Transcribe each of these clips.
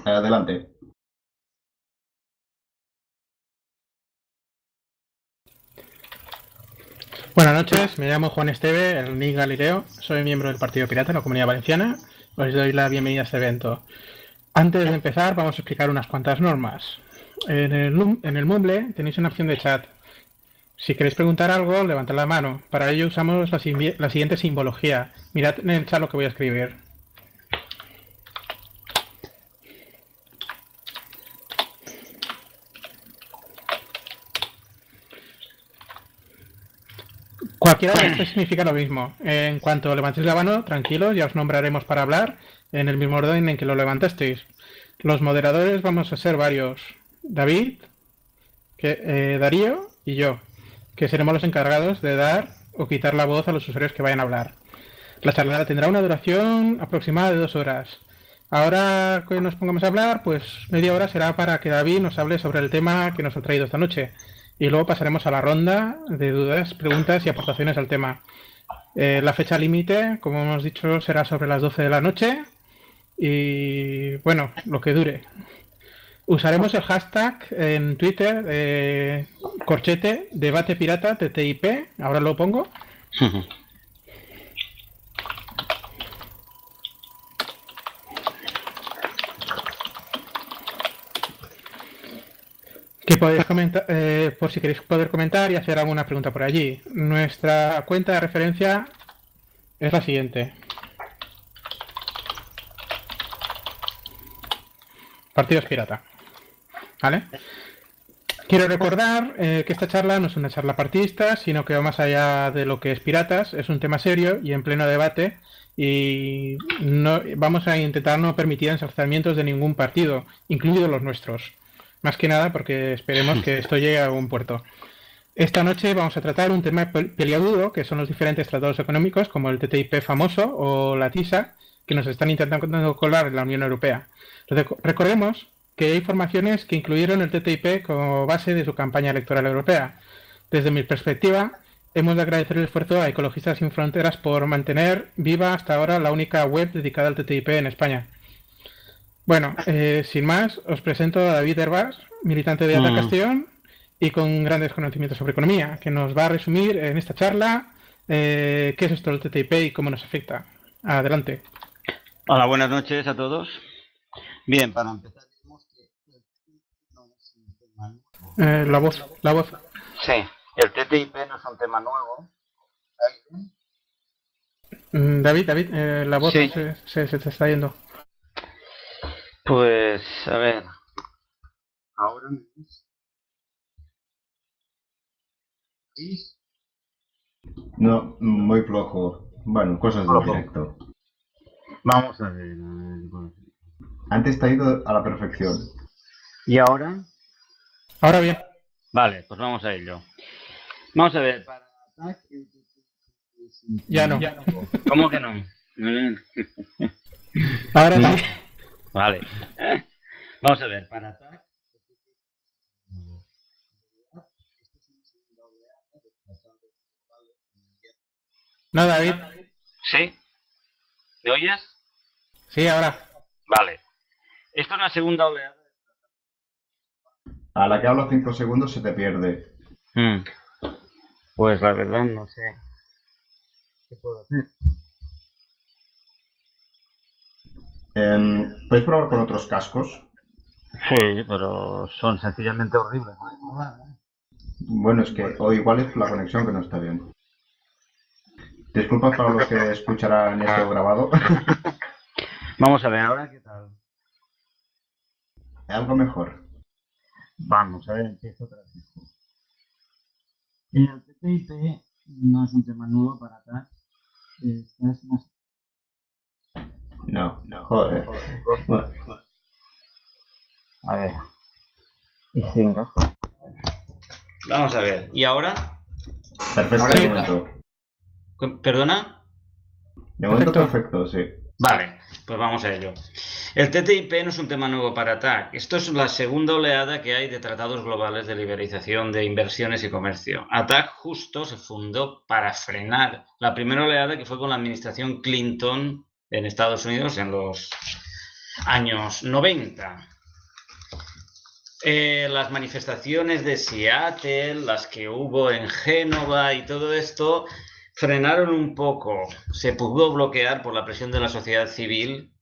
Adelante. Buenas noches, me llamo Juan Esteve, el Nick Galileo, soy miembro del Partido Pirata en la Comunidad Valenciana. Os doy la bienvenida a este evento. Antes de empezar, vamos a explicar unas cuantas normas. En el Mumble tenéis una opción de chat. Si queréis preguntar algo, levantad la mano. Para ello usamos la siguiente simbología. Mirad en el chat lo que voy a escribir. Cualquiera de estos significa lo mismo. En cuanto levantéis la mano, tranquilos, ya os nombraremos para hablar en el mismo orden en que lo levantasteis. Los moderadores vamos a ser varios. David, Darío y yo, que seremos los encargados de dar o quitar la voz a los usuarios que vayan a hablar. La charla tendrá una duración aproximada de 2 horas. Ahora que nos pongamos a hablar, pues media hora será para que David nos hable sobre el tema que nos ha traído esta noche. Y luego pasaremos a la ronda de dudas, preguntas y aportaciones al tema. La fecha límite, como hemos dicho, será sobre las 12 de la noche. Y bueno, lo que dure. Usaremos el hashtag en Twitter, corchete, debate pirata, TTIP. Ahora lo pongo. Que podéis comentar, por si queréis poder comentar y hacer alguna pregunta por allí. Nuestra cuenta de referencia es la siguiente. Partidos Pirata. ¿Vale? Quiero recordar que esta charla no es una charla partidista, sino que va más allá de lo que es piratas, es un tema serio y en pleno debate y no, vamos a intentar no permitir ensalzamientos de ningún partido, incluidos los nuestros. Más que nada porque esperemos que esto llegue a buen puerto. Esta noche vamos a tratar un tema peliagudo, que son los diferentes tratados económicos, como el TTIP famoso o la TISA, que nos están intentando colar en la Unión Europea. Recordemos que hay formaciones que incluyeron el TTIP como base de su campaña electoral europea. Desde mi perspectiva, hemos de agradecer el esfuerzo a Ecologistas Sin Fronteras por mantener viva hasta ahora la única web dedicada al TTIP en España. Bueno, sin más, os presento a David Herbás, militante de Ata Castellón y con grandes conocimientos sobre economía, que nos va a resumir en esta charla qué es esto del TTIP y cómo nos afecta. Adelante. Hola, buenas noches a todos. Bien, para empezar, digamos que la voz. Sí, el TTIP no es un tema nuevo. David, la voz Sí. se te está yendo. Pues, a ver. Ahora me ¿veis? No, muy flojo. Bueno, cosas del Flojo. directo. Vamos a ver. Antes te ha ido a la perfección. ¿Y ahora? Ahora bien. Vale, pues vamos a ello. Vamos a ver. Para ATAC, Ya no. ¿Cómo que no? Ahora sí. Vale. Vamos a ver. Para ATAC. No, David. ¿Sí? ¿Me oyes? Sí, ahora. Vale. Esto es una segunda oleada. A la que hablo 5 segundos se te pierde. Pues la verdad no sé. ¿Qué puedo hacer? ¿Puedes probar con otros cascos? Sí, pero son sencillamente horribles. Bueno, es que o igual es la conexión que no está bien. Disculpa para los que escucharán esto grabado. Vamos a ver, ahora qué tal. Algo mejor. Vamos a ver, empiezo otra vez. El TTIP no es un tema nuevo para ATAC. Esta es más... No, joder. Bueno, A ver. Y 5. Vamos a ver. ¿Y ahora? perfecto Ahora de qué momento. ¿Perdona? De momento Perfecto. perfecto, sí. Vale, pues vamos a ello. El TTIP no es un tema nuevo para ATAC. Esto es la segunda oleada que hay de tratados globales de liberalización de inversiones y comercio. ATAC justo se fundó para frenar la primera oleada que fue con la administración Clinton en Estados Unidos en los años 90. Las manifestaciones de Seattle, las que hubo en Génova y todo esto, frenaron un poco. Se pudo bloquear por la presión de la sociedad civil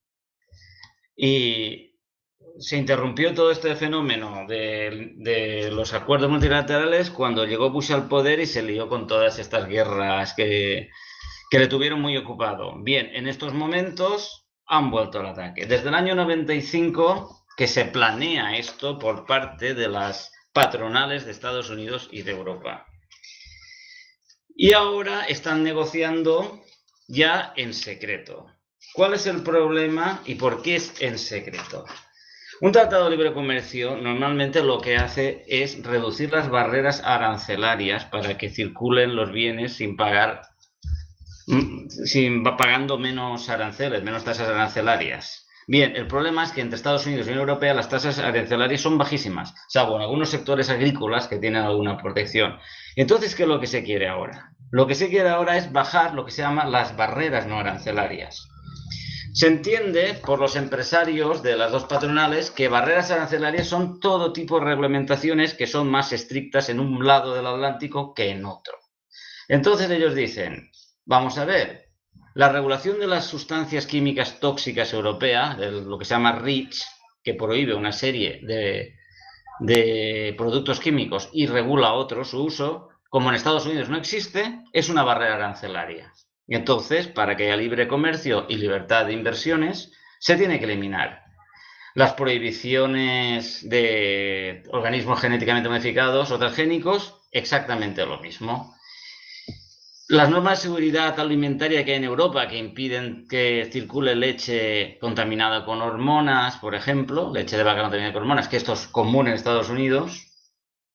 y se interrumpió todo este fenómeno de los acuerdos multilaterales cuando llegó Bush al poder y se lió con todas estas guerras que le tuvieron muy ocupado. Bien, en estos momentos han vuelto al ataque. Desde el año 95 que se planea esto por parte de las patronales de Estados Unidos y de Europa. Y ahora están negociando ya en secreto. ¿Cuál es el problema y por qué es en secreto? Un tratado de libre comercio normalmente lo que hace es reducir las barreras arancelarias para que circulen los bienes sin pagando menos aranceles, menos tasas arancelarias. Bien, el problema es que entre Estados Unidos y la Unión Europea las tasas arancelarias son bajísimas, salvo en algunos sectores agrícolas que tienen alguna protección. Entonces, ¿qué es lo que se quiere ahora? Lo que se quiere ahora es bajar lo que se llama las barreras no arancelarias. Se entiende por los empresarios de las dos patronales que barreras arancelarias son todo tipo de reglamentaciones que son más estrictas en un lado del Atlántico que en otro. Entonces ellos dicen, vamos a ver, la regulación de las sustancias químicas tóxicas europea, de lo que se llama REACH, que prohíbe una serie de productos químicos y regula otros su uso, como en Estados Unidos no existe, es una barrera arancelaria. Y entonces, para que haya libre comercio y libertad de inversiones, se tiene que eliminar. Las prohibiciones de organismos genéticamente modificados o transgénicos, exactamente lo mismo. Las normas de seguridad alimentaria que hay en Europa que impiden que circule leche contaminada con hormonas, por ejemplo, leche de vaca contaminada con hormonas, que esto es común en Estados Unidos,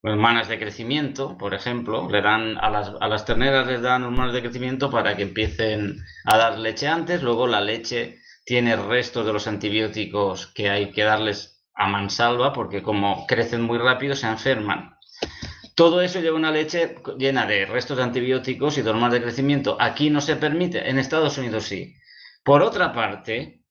hormonas de crecimiento, por ejemplo, le dan a las terneras les dan hormonas de crecimiento para que empiecen a dar leche antes, luego la leche tiene restos de los antibióticos que hay que darles a mansalva porque como crecen muy rápido se enferman. Todo eso lleva una leche llena de restos de antibióticos y de hormonas de crecimiento. Aquí no se permite, en Estados Unidos sí. Por otra parte,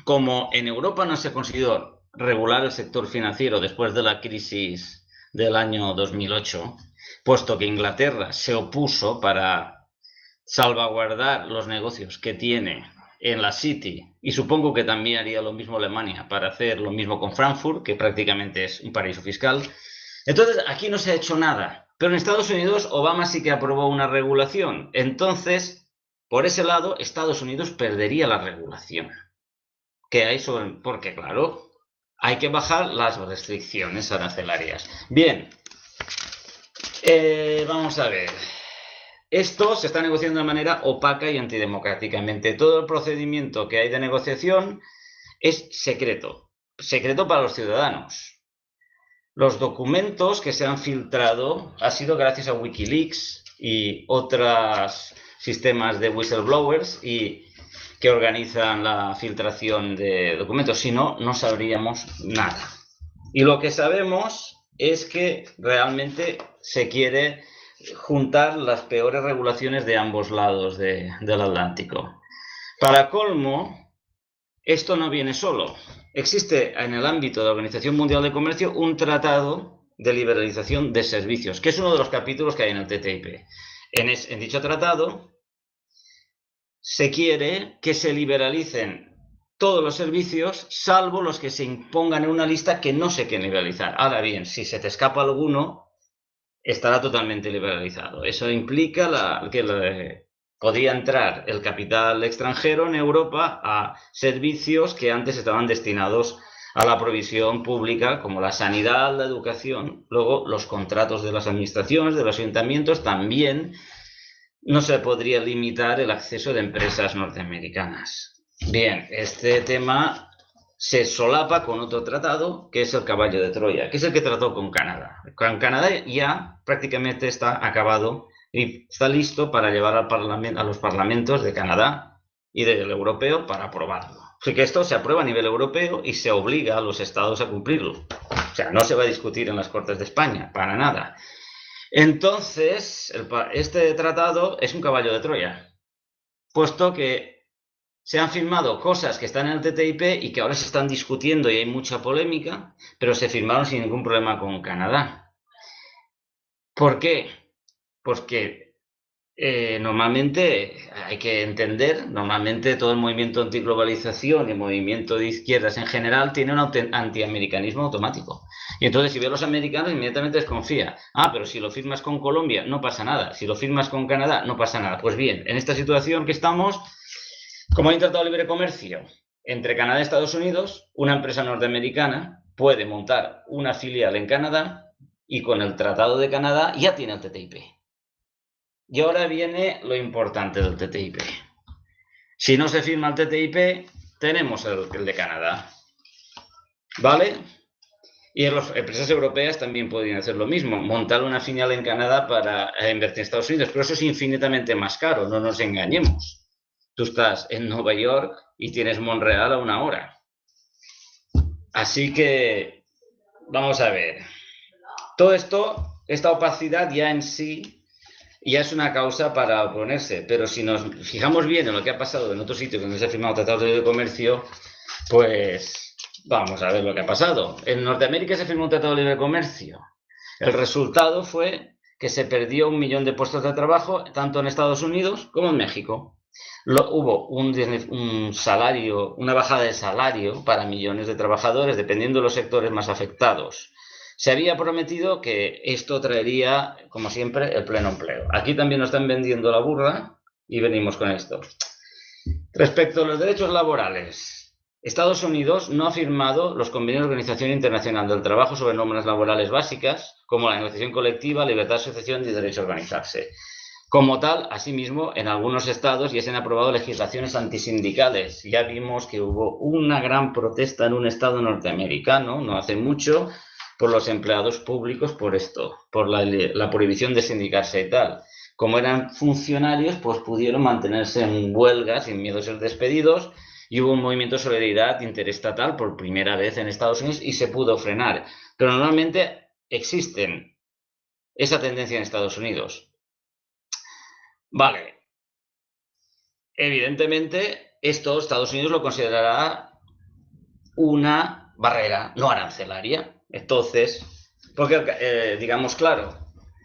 como en Europa no se consiguió regular el sector financiero después de la crisis del año 2008, puesto que Inglaterra se opuso para salvaguardar los negocios que tiene en la City, y supongo que también haría lo mismo Alemania para hacer lo mismo con Frankfurt, que prácticamente es un paraíso fiscal. Entonces, aquí no se ha hecho nada. Pero en Estados Unidos, Obama sí que aprobó una regulación. Entonces, por ese lado, Estados Unidos perdería la regulación que hay sobre... Porque, claro, hay que bajar las restricciones arancelarias. Bien, vamos a ver. Esto se está negociando de manera opaca y antidemocráticamente. Todo el procedimiento que hay de negociación es secreto. Secreto para los ciudadanos. Los documentos que se han filtrado ha sido gracias a Wikileaks y otros sistemas de whistleblowers y que organizan la filtración de documentos. Si no, no sabríamos nada. Y lo que sabemos es que realmente se quiere juntar las peores regulaciones de ambos lados del Atlántico. Para colmo, esto no viene solo. Existe en el ámbito de la Organización Mundial de Comercio un tratado de liberalización de servicios, que es uno de los capítulos que hay en el TTIP. En dicho tratado se quiere que se liberalicen todos los servicios, salvo los que se impongan en una lista que no se quieren liberalizar. Ahora bien, si se te escapa alguno, estará totalmente liberalizado. Eso implica que podía entrar el capital extranjero en Europa a servicios que antes estaban destinados a la provisión pública, como la sanidad, la educación. Luego, los contratos de las administraciones, de los ayuntamientos, también no se podría limitar el acceso de empresas norteamericanas. Bien, este tema se solapa con otro tratado, que es el caballo de Troya, que es el que trató con Canadá. Con Canadá ya prácticamente está acabado y está listo para llevar a los parlamentos de Canadá y del europeo para aprobarlo. Así que esto se aprueba a nivel europeo y se obliga a los estados a cumplirlo. O sea, no se va a discutir en las Cortes de España, para nada. Entonces, este tratado es un caballo de Troya, puesto que se han firmado cosas que están en el TTIP y que ahora se están discutiendo y hay mucha polémica, pero se firmaron sin ningún problema con Canadá. ¿Por qué? Porque normalmente hay que entender, normalmente todo el movimiento antiglobalización y el movimiento de izquierdas en general tiene un antiamericanismo automático. Y entonces si ve a los americanos inmediatamente desconfía. Ah, pero si lo firmas con Colombia no pasa nada. Si lo firmas con Canadá no pasa nada. Pues bien, en esta situación que estamos, como hay un tratado de libre comercio entre Canadá y Estados Unidos, una empresa norteamericana puede montar una filial en Canadá y con el Tratado de Canadá ya tiene el TTIP. Y ahora viene lo importante del TTIP. Si no se firma el TTIP, tenemos el de Canadá. ¿Vale? Y las empresas europeas también podrían hacer lo mismo, montar una filial en Canadá para invertir en Estados Unidos, pero eso es infinitamente más caro, no nos engañemos. Tú estás en Nueva York y tienes Montreal a 1 hora. Así que, vamos a ver. Todo esto, esta opacidad ya en sí, ya es una causa para oponerse, pero si nos fijamos bien en lo que ha pasado en otros sitios donde se ha firmado tratados de libre comercio, pues vamos a ver lo que ha pasado. En Norteamérica se firmó un tratado de libre comercio. El resultado fue que se perdió 1 millón de puestos de trabajo, tanto en Estados Unidos como en México. Hubo un salario, una bajada de salario para millones de trabajadores, dependiendo de los sectores más afectados. Se había prometido que esto traería, como siempre, el pleno empleo. Aquí también nos están vendiendo la burra y venimos con esto. Respecto a los derechos laborales, Estados Unidos no ha firmado los convenios de Organización Internacional del Trabajo sobre normas laborales básicas, como la negociación colectiva, libertad de asociación y derecho a organizarse. Como tal, asimismo, en algunos estados ya se han aprobado legislaciones antisindicales. Ya vimos que hubo una gran protesta en un estado norteamericano, no hace mucho, por los empleados públicos por esto, por la prohibición de sindicarse y tal. Como eran funcionarios, pues pudieron mantenerse en huelga sin miedo a ser despedidos y hubo un movimiento de solidaridad interestatal por primera vez en Estados Unidos y se pudo frenar. Pero normalmente existen esa tendencia en Estados Unidos. Vale. Evidentemente, esto Estados Unidos lo considerará una barrera no arancelaria. Entonces, porque, digamos, claro,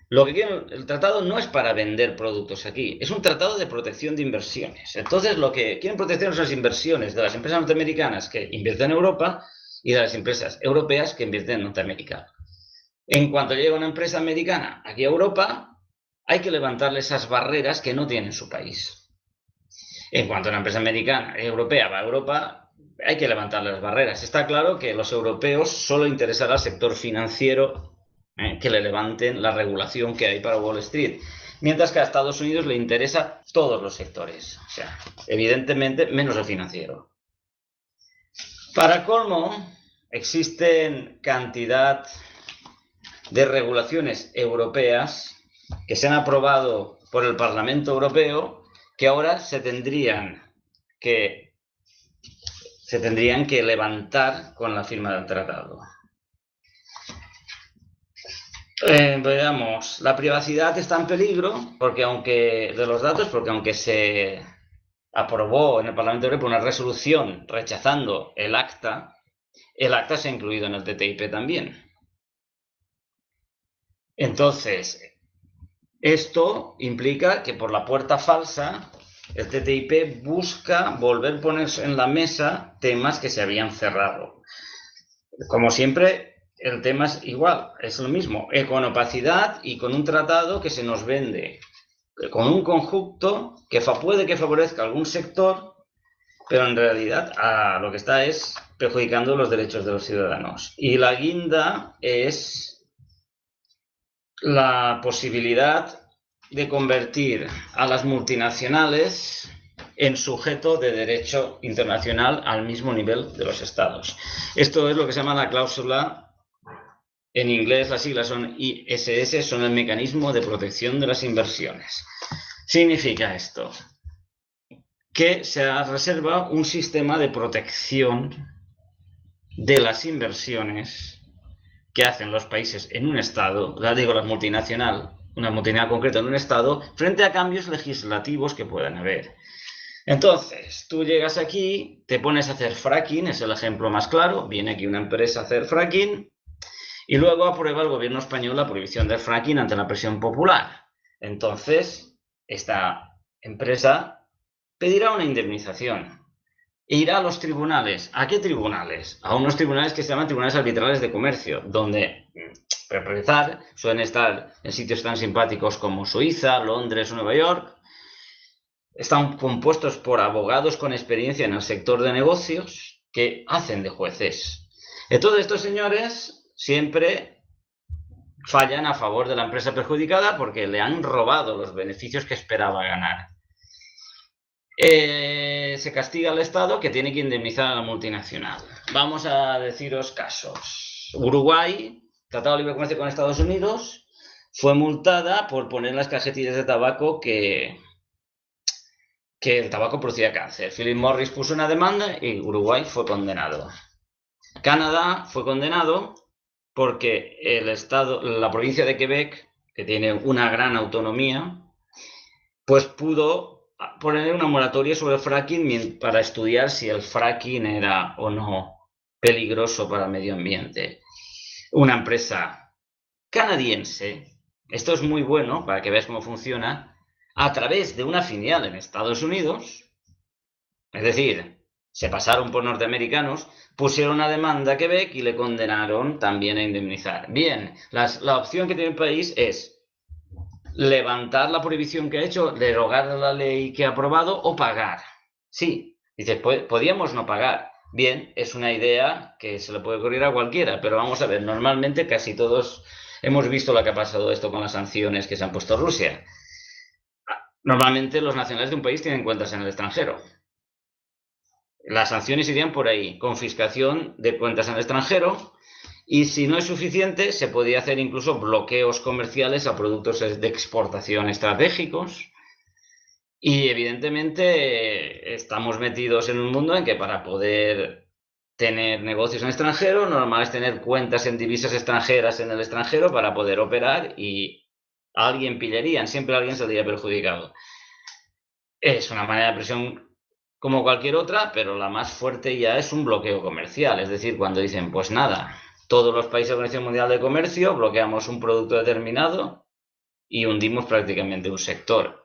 lo que quieren, el tratado no es para vender productos aquí, es un tratado de protección de inversiones. Entonces, lo que quieren proteger son las inversiones de las empresas norteamericanas que invierten en Europa y de las empresas europeas que invierten en Norteamérica. En cuanto llega una empresa americana aquí a Europa, hay que levantarle esas barreras que no tiene su país. En cuanto una empresa americana, europea va a Europa, hay que levantarle las barreras. Está claro que a los europeos solo interesará al sector financiero que le levanten la regulación que hay para Wall Street, mientras que a Estados Unidos le interesa todos los sectores, o sea, evidentemente menos el financiero. Para colmo, existen cantidad de regulaciones europeas que se han aprobado por el Parlamento Europeo que ahora se tendrían que levantar con la firma del tratado. Veamos, la privacidad está en peligro porque aunque se aprobó en el Parlamento Europeo una resolución rechazando el acta se ha incluido en el TTIP también. Entonces, esto implica que por la puerta falsa el TTIP busca volver a poner en la mesa temas que se habían cerrado. Como siempre, el tema es igual, es lo mismo, con opacidad y con un tratado que se nos vende, con un conjunto que puede que favorezca a algún sector, pero en realidad lo que está es perjudicando los derechos de los ciudadanos. Y la guinda es la posibilidad de convertir a las multinacionales en sujeto de derecho internacional al mismo nivel de los estados. Esto es lo que se llama la cláusula, en inglés las siglas son ISS, son el mecanismo de protección de las inversiones. Significa esto que se reserva un sistema de protección de las inversiones que hacen los países en un estado, una multinacional concreta en un estado, frente a cambios legislativos que puedan haber. Entonces, tú llegas aquí, te pones a hacer fracking, es el ejemplo más claro, viene aquí una empresa a hacer fracking y luego aprueba el gobierno español la prohibición del fracking ante la presión popular. Entonces, esta empresa pedirá una indemnización e irá a los tribunales. ¿A qué tribunales? A unos tribunales que se llaman tribunales arbitrales de comercio, donde, para empezar, suelen estar en sitios tan simpáticos como Suiza, Londres o Nueva York. Están compuestos por abogados con experiencia en el sector de negocios que hacen de jueces. Entonces, estos señores siempre fallan a favor de la empresa perjudicada porque le han robado los beneficios que esperaba ganar. Se castiga al Estado, que tiene que indemnizar a la multinacional. Vamos a deciros casos. Uruguay, Tratado de Libre Comercio con Estados Unidos, fue multada por poner en las cajetillas de tabaco que el tabaco producía cáncer. Philip Morris puso una demanda y Uruguay fue condenado. Canadá fue condenado porque la provincia de Quebec, que tiene una gran autonomía, pues pudo poner una moratoria sobre el fracking para estudiar si el fracking era o no peligroso para el medio ambiente. Una empresa canadiense, esto es muy bueno para que veas cómo funciona, a través de una filial en Estados Unidos, es decir, se pasaron por norteamericanos, pusieron una demanda a Quebec y le condenaron también a indemnizar. Bien, la opción que tiene el país es levantar la prohibición que ha hecho, derogar la ley que ha aprobado o pagar. Sí, dices, podíamos no pagar. Bien, es una idea que se le puede ocurrir a cualquiera, pero vamos a ver, normalmente casi todos hemos visto lo que ha pasado esto con las sanciones que se han puesto a Rusia. Normalmente los nacionales de un país tienen cuentas en el extranjero. Las sanciones irían por ahí, confiscación de cuentas en el extranjero, y si no es suficiente, se podía hacer incluso bloqueos comerciales a productos de exportación estratégicos. Y evidentemente estamos metidos en un mundo en que para poder tener negocios en el extranjero, normal es tener cuentas en divisas extranjeras en el extranjero para poder operar y alguien pillaría, siempre alguien saldría perjudicado. Es una manera de presión como cualquier otra, pero la más fuerte ya es un bloqueo comercial. Es decir, cuando dicen, pues nada, todos los países de la Organización Mundial de Comercio bloqueamos un producto determinado y hundimos prácticamente un sector.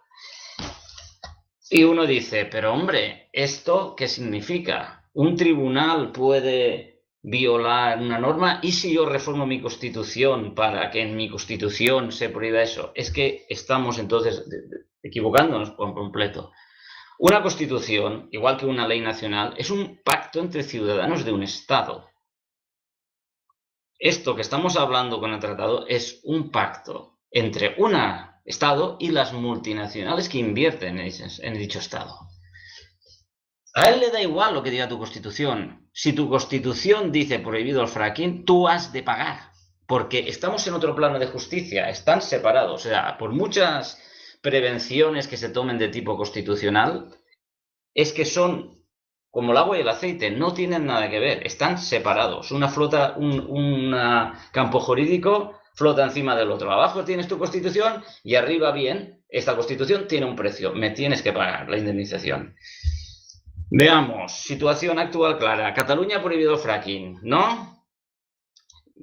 Y uno dice, pero hombre, ¿esto qué significa? ¿Un tribunal puede violar una norma? ¿Y si yo reformo mi Constitución para que en mi Constitución se prohíba eso? Es que estamos entonces equivocándonos por completo. Una Constitución, igual que una ley nacional, es un pacto entre ciudadanos de un Estado. Esto que estamos hablando con el tratado es un pacto entre un Estado y las multinacionales que invierten en dicho Estado. A él le da igual lo que diga tu Constitución. Si tu Constitución dice prohibido el fracking, tú has de pagar. Porque estamos en otro plano de justicia, están separados. O sea, por muchas prevenciones que se tomen de tipo constitucional, es que son como el agua y el aceite, no tienen nada que ver, están separados. Una flota, un campo jurídico flota encima del otro. Abajo tienes tu Constitución y arriba, bien, esta Constitución tiene un precio, me tienes que pagar la indemnización. Veamos, situación actual clara. Cataluña ha prohibido el fracking, ¿no?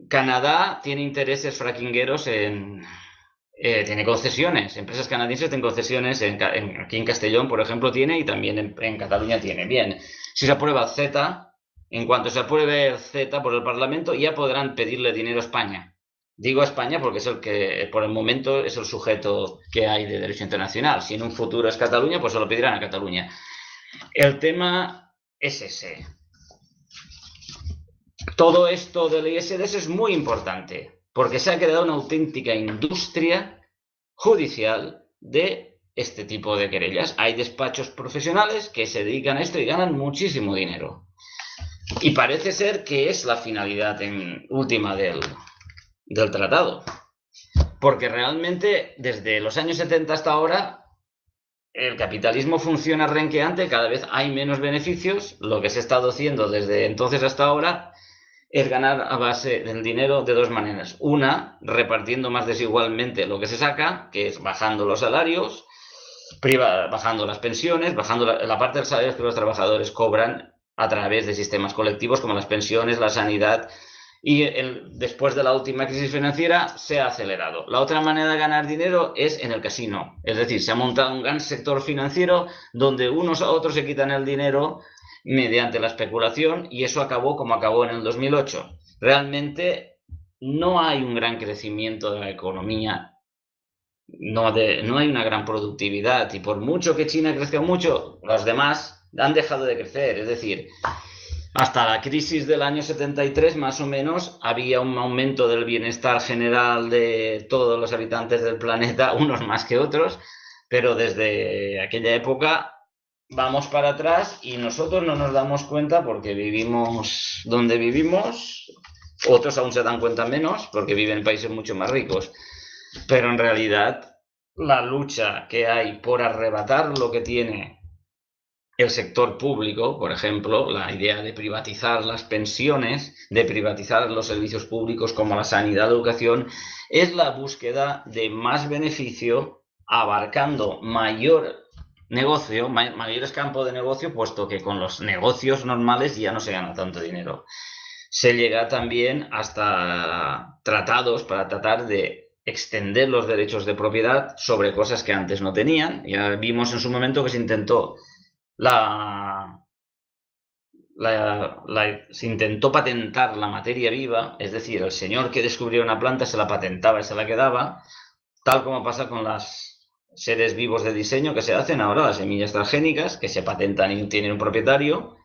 Canadá tiene intereses frackingueros tiene concesiones, empresas canadienses tienen concesiones, aquí en Castellón, por ejemplo, tiene, y también en Cataluña tiene. Bien, si se aprueba el CETA, en cuanto se apruebe el CETA por el Parlamento, ya podrán pedirle dinero a España. Digo a España porque es el que, por el momento, es el sujeto que hay de derecho internacional. Si en un futuro es Cataluña, pues se lo pedirán a Cataluña. El tema es ese. Todo esto del ISDS es muy importante, porque se ha creado una auténtica industria judicial de este tipo de querellas. Hay despachos profesionales que se dedican a esto y ganan muchísimo dinero. Y parece ser que es la finalidad última del tratado. Porque realmente, desde los años 70 hasta ahora, el capitalismo funciona renqueante, cada vez hay menos beneficios. Lo que se ha estado haciendo desde entonces hasta ahora es ganar a base del dinero de dos maneras. Una, repartiendo más desigualmente lo que se saca, que es bajando los salarios, bajando las pensiones, bajando la parte de los salarios que los trabajadores cobran a través de sistemas colectivos como las pensiones, la sanidad, y después de la última crisis financiera se ha acelerado. La otra manera de ganar dinero es en el casino, es decir, se ha montado un gran sector financiero donde unos a otros se quitan el dinero mediante la especulación, y eso acabó como acabó en el 2008. Realmente no hay un gran crecimiento de la economía, no hay una gran productividad, y por mucho que China crezca mucho, los demás han dejado de crecer. Es decir, hasta la crisis del año 73, más o menos, había un aumento del bienestar general de todos los habitantes del planeta, unos más que otros, pero desde aquella época vamos para atrás y nosotros no nos damos cuenta porque vivimos donde vivimos. Otros aún se dan cuenta menos porque viven en países mucho más ricos. Pero en realidad la lucha que hay por arrebatar lo que tiene el sector público, por ejemplo, la idea de privatizar las pensiones, de privatizar los servicios públicos como la sanidad, la educación, es la búsqueda de más beneficio abarcando mayor negocio, mayores campos de negocio, puesto que con los negocios normales ya no se gana tanto dinero. Se llega también hasta tratados para tratar de extender los derechos de propiedad sobre cosas que antes no tenían. Ya vimos en su momento que se intentó se intentó patentar la materia viva, es decir, el señor que descubrió una planta se la patentaba y se la quedaba, tal como pasa con las seres vivos de diseño que se hacen ahora, las semillas transgénicas, que se patentan y tienen un propietario,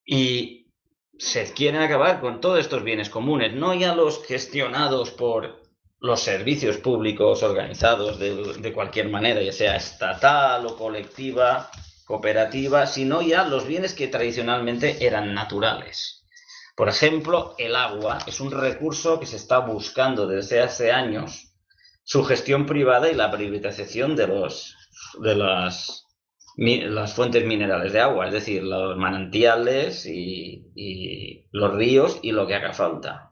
y se quieren acabar con todos estos bienes comunes, no ya los gestionados por los servicios públicos organizados de cualquier manera, ya sea estatal o colectiva, cooperativa, sino ya los bienes que tradicionalmente eran naturales. Por ejemplo, el agua es un recurso que se está buscando desde hace años su gestión privada y la privatización de las fuentes minerales de agua, es decir, los manantiales y los ríos y lo que haga falta.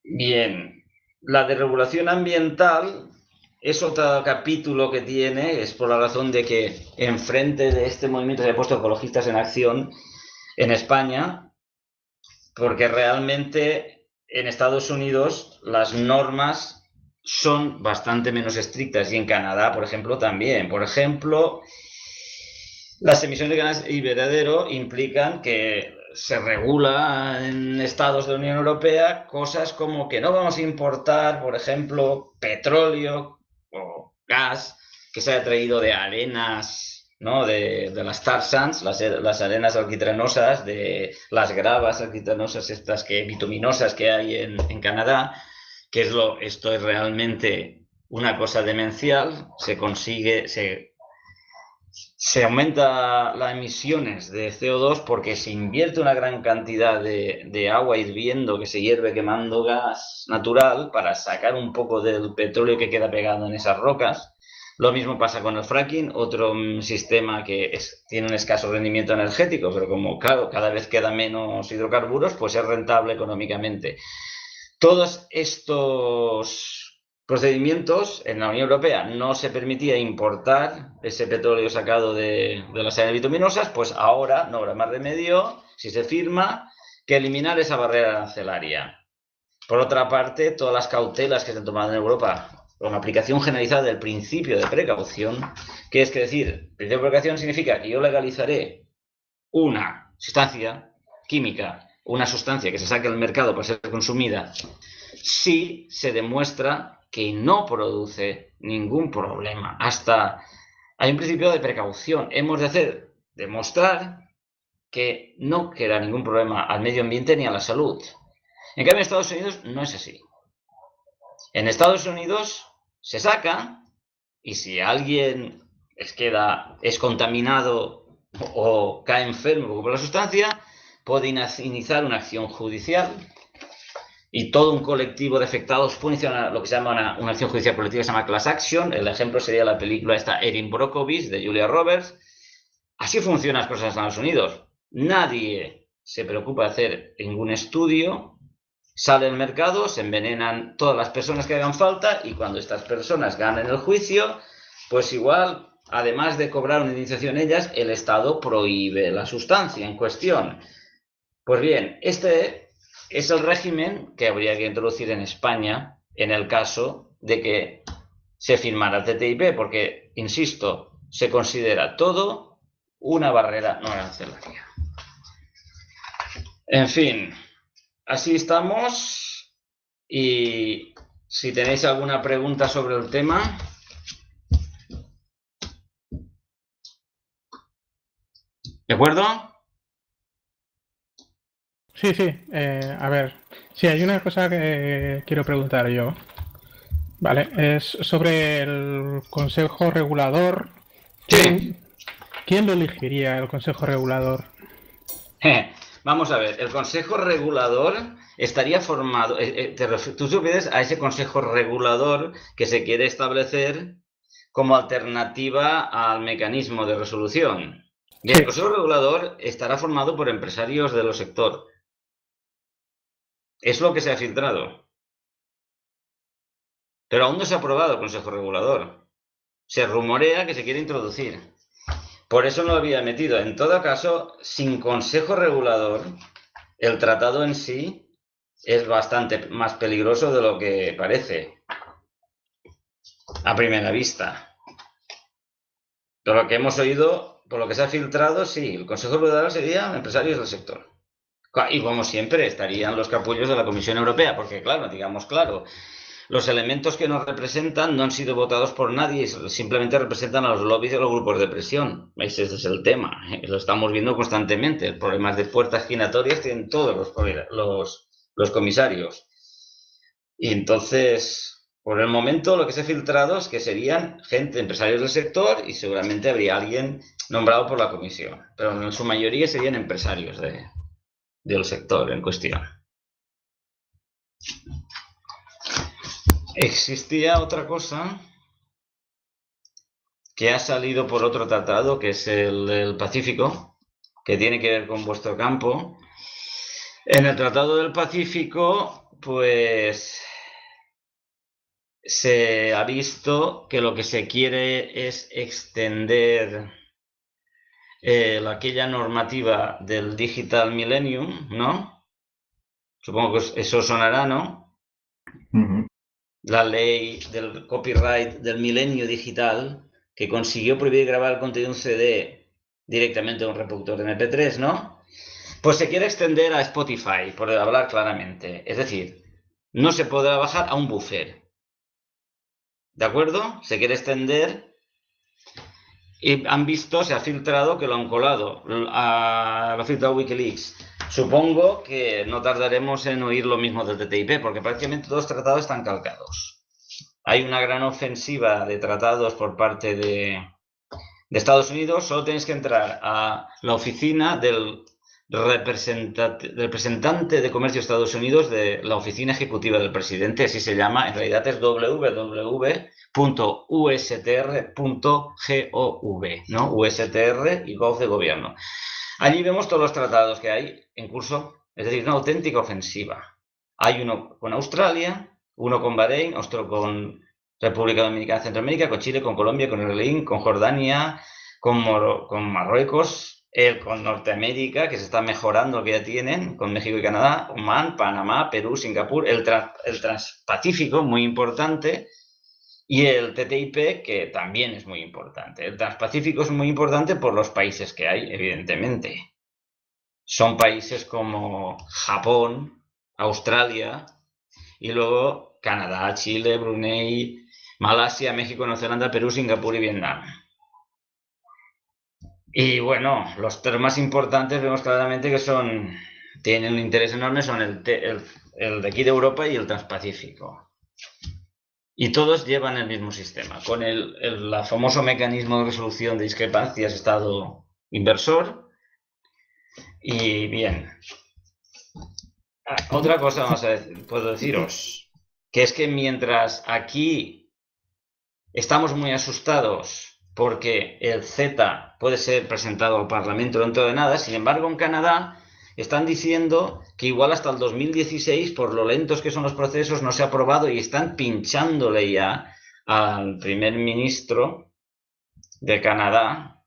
Bien, la desregulación ambiental es otro capítulo que tiene, es por la razón de que enfrente de este movimiento se han puesto ecologistas en acción en España, porque realmente en Estados Unidos las normas son bastante menos estrictas y en Canadá, por ejemplo, también. Por ejemplo, las emisiones de gases invernadero implican que se regula en estados de la Unión Europea cosas como que no vamos a importar, por ejemplo, petróleo o gas que se haya traído de arenas, ¿no? de las tar sands, las arenas alquitranosas, de las gravas alquitranosas estas bituminosas que hay en Canadá, que esto es realmente una cosa demencial. Se aumenta las emisiones de CO2 porque se invierte una gran cantidad de agua hirviendo que se hierve quemando gas natural para sacar un poco del petróleo que queda pegado en esas rocas. Lo mismo pasa con el fracking, otro sistema que tiene un escaso rendimiento energético, pero como, claro, cada vez queda menos hidrocarburos, pues es rentable económicamente. Todos estos procedimientos en la Unión Europea no se permitía importar ese petróleo sacado de las arenas bituminosas, pues ahora no habrá más remedio, si se firma, que eliminar esa barrera arancelaria. Por otra parte, todas las cautelas que se han tomado en Europa con aplicación generalizada del principio de precaución, que es decir, principio de precaución significa que yo legalizaré una sustancia química, una sustancia que se saque del mercado para ser consumida, si se demuestra que no produce ningún problema. Hay un principio de precaución. Hemos de demostrar que no queda ningún problema al medio ambiente ni a la salud. En cambio, en Estados Unidos no es así. En Estados Unidos se saca y si alguien es contaminado o cae enfermo por la sustancia, puede iniciar una acción judicial y todo un colectivo de afectados puede iniciar lo que se llama una acción judicial colectiva, que se llama class action. El ejemplo sería la película Erin Brockovich de Julia Roberts. Así funcionan las cosas en Estados Unidos. Nadie se preocupa de hacer ningún estudio sale al mercado, se envenenan todas las personas que hagan falta y cuando estas personas ganen el juicio, pues igual, además de cobrar una indemnización ellas, el Estado prohíbe la sustancia en cuestión. Pues bien, este es el régimen que habría que introducir en España en el caso de que se firmara TTIP, porque, insisto, se considera todo una barrera no arancelaria. En fin, así estamos y si tenéis alguna pregunta sobre el tema... ¿De acuerdo? Sí, sí. A ver, sí, hay una cosa que quiero preguntar yo. Vale, es sobre el Consejo Regulador. ¿Quién lo elegiría, el Consejo Regulador? Vamos a ver, el Consejo Regulador estaría formado... tú te refieres a ese Consejo Regulador que se quiere establecer como alternativa al mecanismo de resolución. Bien, Sí. el Consejo Regulador estará formado por empresarios del sector. Es lo que se ha filtrado. Pero aún no se ha aprobado el Consejo Regulador. Se rumorea que se quiere introducir. Por eso no lo había metido. En todo caso, sin Consejo Regulador, el tratado en sí es bastante más peligroso de lo que parece a primera vista. Por lo que hemos oído, por lo que se ha filtrado, sí, el Consejo Regulador sería empresarios del sector. Y como siempre, estarían los capullos de la Comisión Europea, porque claro, digamos claro, los elementos que nos representan no han sido votados por nadie, simplemente representan a los lobbies y a los grupos de presión. Ese es el tema, lo estamos viendo constantemente. El problema de puertas giratorias tienen todos los comisarios. Y entonces, por el momento, lo que se ha filtrado es que serían gente, empresarios del sector y seguramente habría alguien nombrado por la comisión. Pero en su mayoría serían empresarios del sector en cuestión. Existía otra cosa que ha salido por otro tratado, que es el del Pacífico, que tiene que ver con vuestro campo. En el Tratado del Pacífico, pues se ha visto que lo que se quiere es extender aquella normativa del Digital Millennium, ¿no? Supongo que eso sonará, ¿no? Ujú. La ley del copyright del milenio digital que consiguió prohibir grabar el contenido de un CD directamente a un reproductor de MP3, ¿no? Pues se quiere extender a Spotify, por hablar claramente. Es decir, no se podrá bajar a un buffer. ¿De acuerdo? Se quiere extender y han visto, se ha filtrado que lo han colado. Lo ha filtrado Wikileaks. Supongo que no tardaremos en oír lo mismo del TTIP, porque prácticamente todos los tratados están calcados. Hay una gran ofensiva de tratados por parte de Estados Unidos. Solo tenéis que entrar a la oficina del representante de comercio de Estados Unidos de la oficina ejecutiva del presidente, así se llama, en realidad es www.ustr.gov, ¿no? USTR y Gov de gobierno. Allí vemos todos los tratados que hay en curso, es decir, una auténtica ofensiva. Hay uno con Australia, uno con Bahrein, otro con República Dominicana, Centroamérica, con Chile, con Colombia, con Israel, con Jordania, con Marruecos, con Norteamérica, que se está mejorando lo que ya tienen, con México y Canadá, Omán, Panamá, Perú, Singapur, el Transpacífico, muy importante, y el TTIP, que también es muy importante. El Transpacífico es muy importante por los países que hay, evidentemente. Son países como Japón, Australia, y luego Canadá, Chile, Brunei, Malasia, México, Nueva Zelanda, Perú, Singapur y Vietnam. Y bueno, los tres más importantes vemos claramente que tienen un interés enorme, son el de aquí de Europa y el Transpacífico. Y todos llevan el mismo sistema, con el famoso mecanismo de resolución de discrepancias Estado-inversor. Y bien, otra cosa puedo deciros, que es que mientras aquí estamos muy asustados porque el CETA puede ser presentado al Parlamento dentro de nada, sin embargo en Canadá, están diciendo que igual hasta el 2016, por lo lentos que son los procesos, no se ha aprobado y están pinchándole ya al primer ministro de Canadá,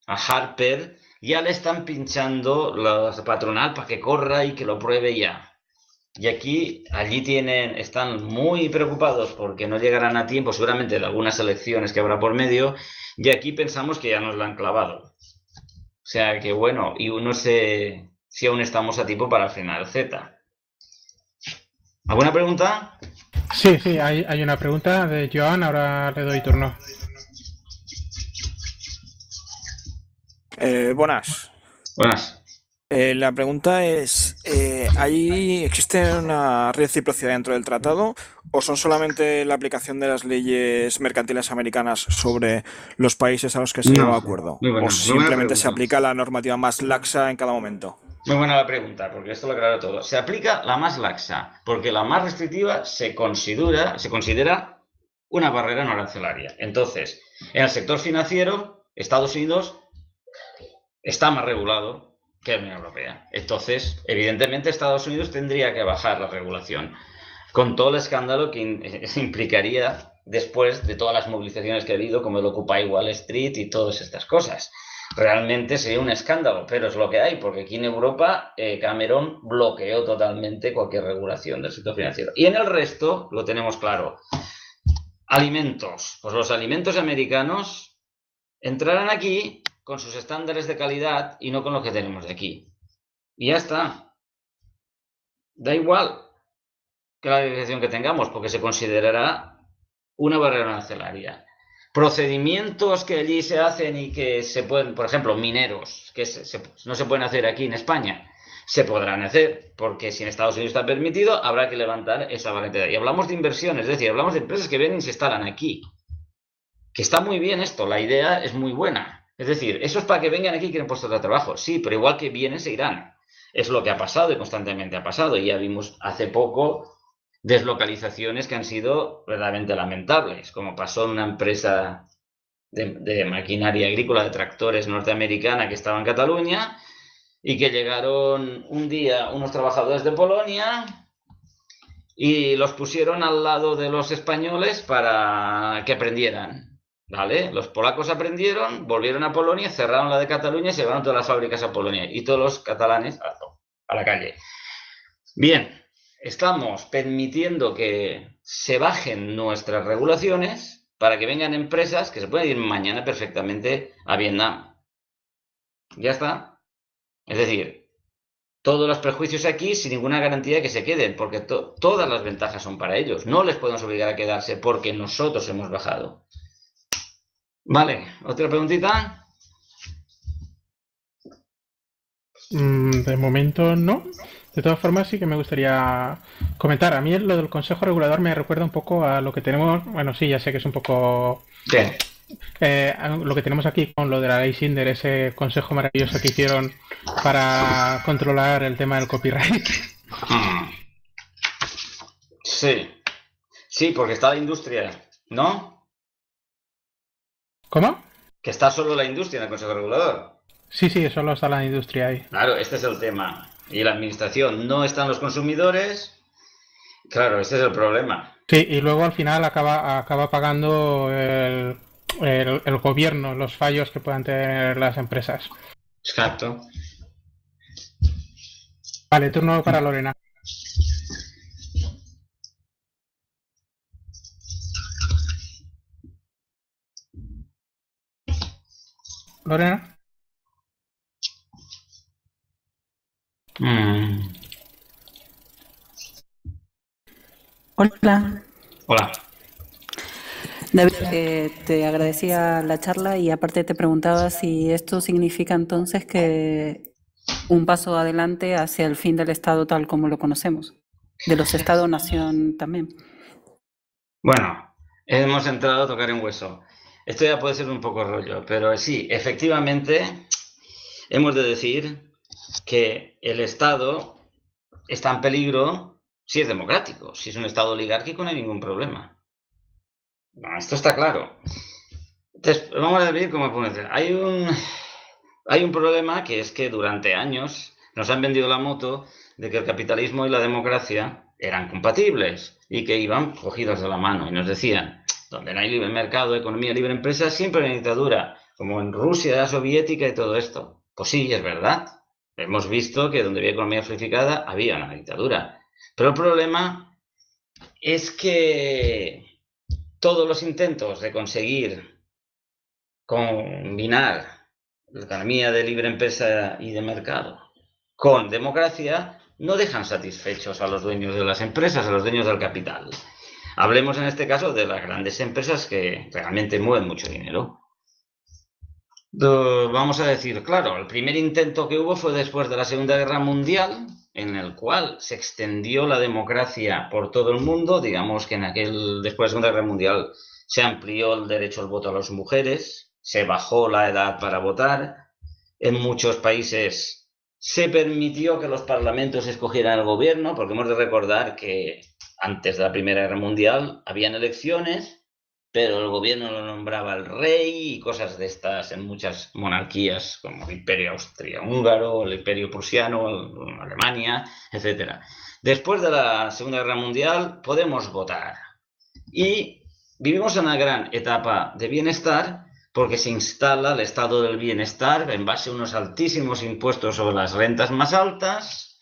a Harper, ya le están pinchando la patronal para que corra y que lo pruebe ya. Y allí están muy preocupados porque no llegarán a tiempo, seguramente de algunas elecciones que habrá por medio, y aquí pensamos que ya nos la han clavado. O sea que bueno, y no sé si aún estamos a tiempo para frenar Z. ¿Alguna pregunta? Sí, hay una pregunta de Joan, ahora le doy turno. Buenas. Buenas. La pregunta es, ¿existe una reciprocidad dentro del tratado o son solamente la aplicación de las leyes mercantiles americanas sobre los países a los que se lleva acuerdo? ¿O simplemente se aplica la normativa más laxa en cada momento? Muy buena la pregunta, porque esto lo aclara todo. Se aplica la más laxa, porque la más restrictiva se considera una barrera no arancelaria. Entonces, en el sector financiero, Estados Unidos está más regulado que la Unión Europea. Entonces, evidentemente, Estados Unidos tendría que bajar la regulación, con todo el escándalo que implicaría después de todas las movilizaciones que ha habido, como el Occupy Wall Street y todas estas cosas. Realmente sería un escándalo, pero es lo que hay, porque aquí en Europa Cameron bloqueó totalmente cualquier regulación del sector financiero. Y en el resto lo tenemos claro. Alimentos. Pues los alimentos americanos entrarán aquí con sus estándares de calidad y no con lo que tenemos de aquí. Y ya está. Da igual que la legislación que tengamos, porque se considerará una barrera arancelaria. Procedimientos que allí se hacen y que se pueden, por ejemplo, mineros, que no se pueden hacer aquí en España, se podrán hacer, porque si en Estados Unidos está permitido, habrá que levantar esa barrera. Y hablamos de inversiones, es decir, hablamos de empresas que vienen y se instalan aquí. Que está muy bien esto, la idea es muy buena. Es decir, eso es para que vengan aquí y quieren puestos de trabajo. Sí, pero igual que vienen, se irán. Es lo que ha pasado y constantemente ha pasado. Y ya vimos hace poco deslocalizaciones que han sido verdaderamente lamentables, como pasó en una empresa de maquinaria agrícola, de tractores norteamericana que estaba en Cataluña y que llegaron un día unos trabajadores de Polonia y los pusieron al lado de los españoles para que aprendieran. ¿Vale? Los polacos aprendieron, volvieron a Polonia, cerraron la de Cataluña y se llevaron todas las fábricas a Polonia y todos los catalanes a la calle. Bien. Estamos permitiendo que se bajen nuestras regulaciones para que vengan empresas que se pueden ir mañana perfectamente a Vietnam. Ya está. Es decir, todos los prejuicios aquí sin ninguna garantía de que se queden, porque todas las ventajas son para ellos. No les podemos obligar a quedarse porque nosotros hemos bajado. Vale, ¿otra preguntita? De momento no. De todas formas, sí que me gustaría comentar. A mí lo del Consejo Regulador me recuerda un poco a lo que tenemos. Bueno, sí, ya sé que es un poco. ¿Qué? Lo que tenemos aquí con lo de la ley Sindner, ese consejo maravilloso que hicieron para controlar el tema del copyright. Sí. Sí, porque está la industria, ¿no? ¿Cómo? Que está solo la industria en el Consejo Regulador. Sí, solo está la industria ahí. Claro, este es el tema. Y la administración, no están los consumidores. Claro, este es el problema. Sí, y luego al final acaba pagando el gobierno los fallos que puedan tener las empresas. Exacto. Vale, turno para Lorena. Lorena. Hola. Hola. David, te agradecía la charla y aparte te preguntaba si esto significa entonces que un paso adelante hacia el fin del Estado tal como lo conocemos, de los Estados-nación también. Bueno, hemos entrado a tocar en hueso. Esto ya puede ser un poco rollo, pero sí, efectivamente, hemos de decir que el Estado está en peligro si es democrático. Si es un Estado oligárquico no hay ningún problema. Bueno, esto está claro. Entonces, vamos a ver cómo podemos decir. Hay un problema que es que durante años nos han vendido la moto de que el capitalismo y la democracia eran compatibles y que iban cogidos de la mano. Y nos decían, donde no hay libre mercado, economía, libre empresa, siempre hay dictadura, como en Rusia soviética y todo esto. Pues sí, es verdad. Hemos visto que donde había economía flexificada había una dictadura. Pero el problema es que todos los intentos de conseguir combinar la economía de libre empresa y de mercado con democracia no dejan satisfechos a los dueños de las empresas, a los dueños del capital. Hablemos en este caso de las grandes empresas que realmente mueven mucho dinero. Vamos a decir, claro, el primer intento que hubo fue después de la Segunda Guerra Mundial, en el cual se extendió la democracia por todo el mundo. Digamos que después de la Segunda Guerra Mundial se amplió el derecho al voto a las mujeres, se bajó la edad para votar. En muchos países se permitió que los parlamentos escogieran el gobierno, porque hemos de recordar que antes de la Primera Guerra Mundial habían elecciones, pero el gobierno lo nombraba el rey y cosas de estas en muchas monarquías, como el Imperio Austrohúngaro, el Imperio Prusiano, Alemania, etc. Después de la Segunda Guerra Mundial podemos votar. Y vivimos en una gran etapa de bienestar porque se instala el estado del bienestar en base a unos altísimos impuestos sobre las rentas más altas.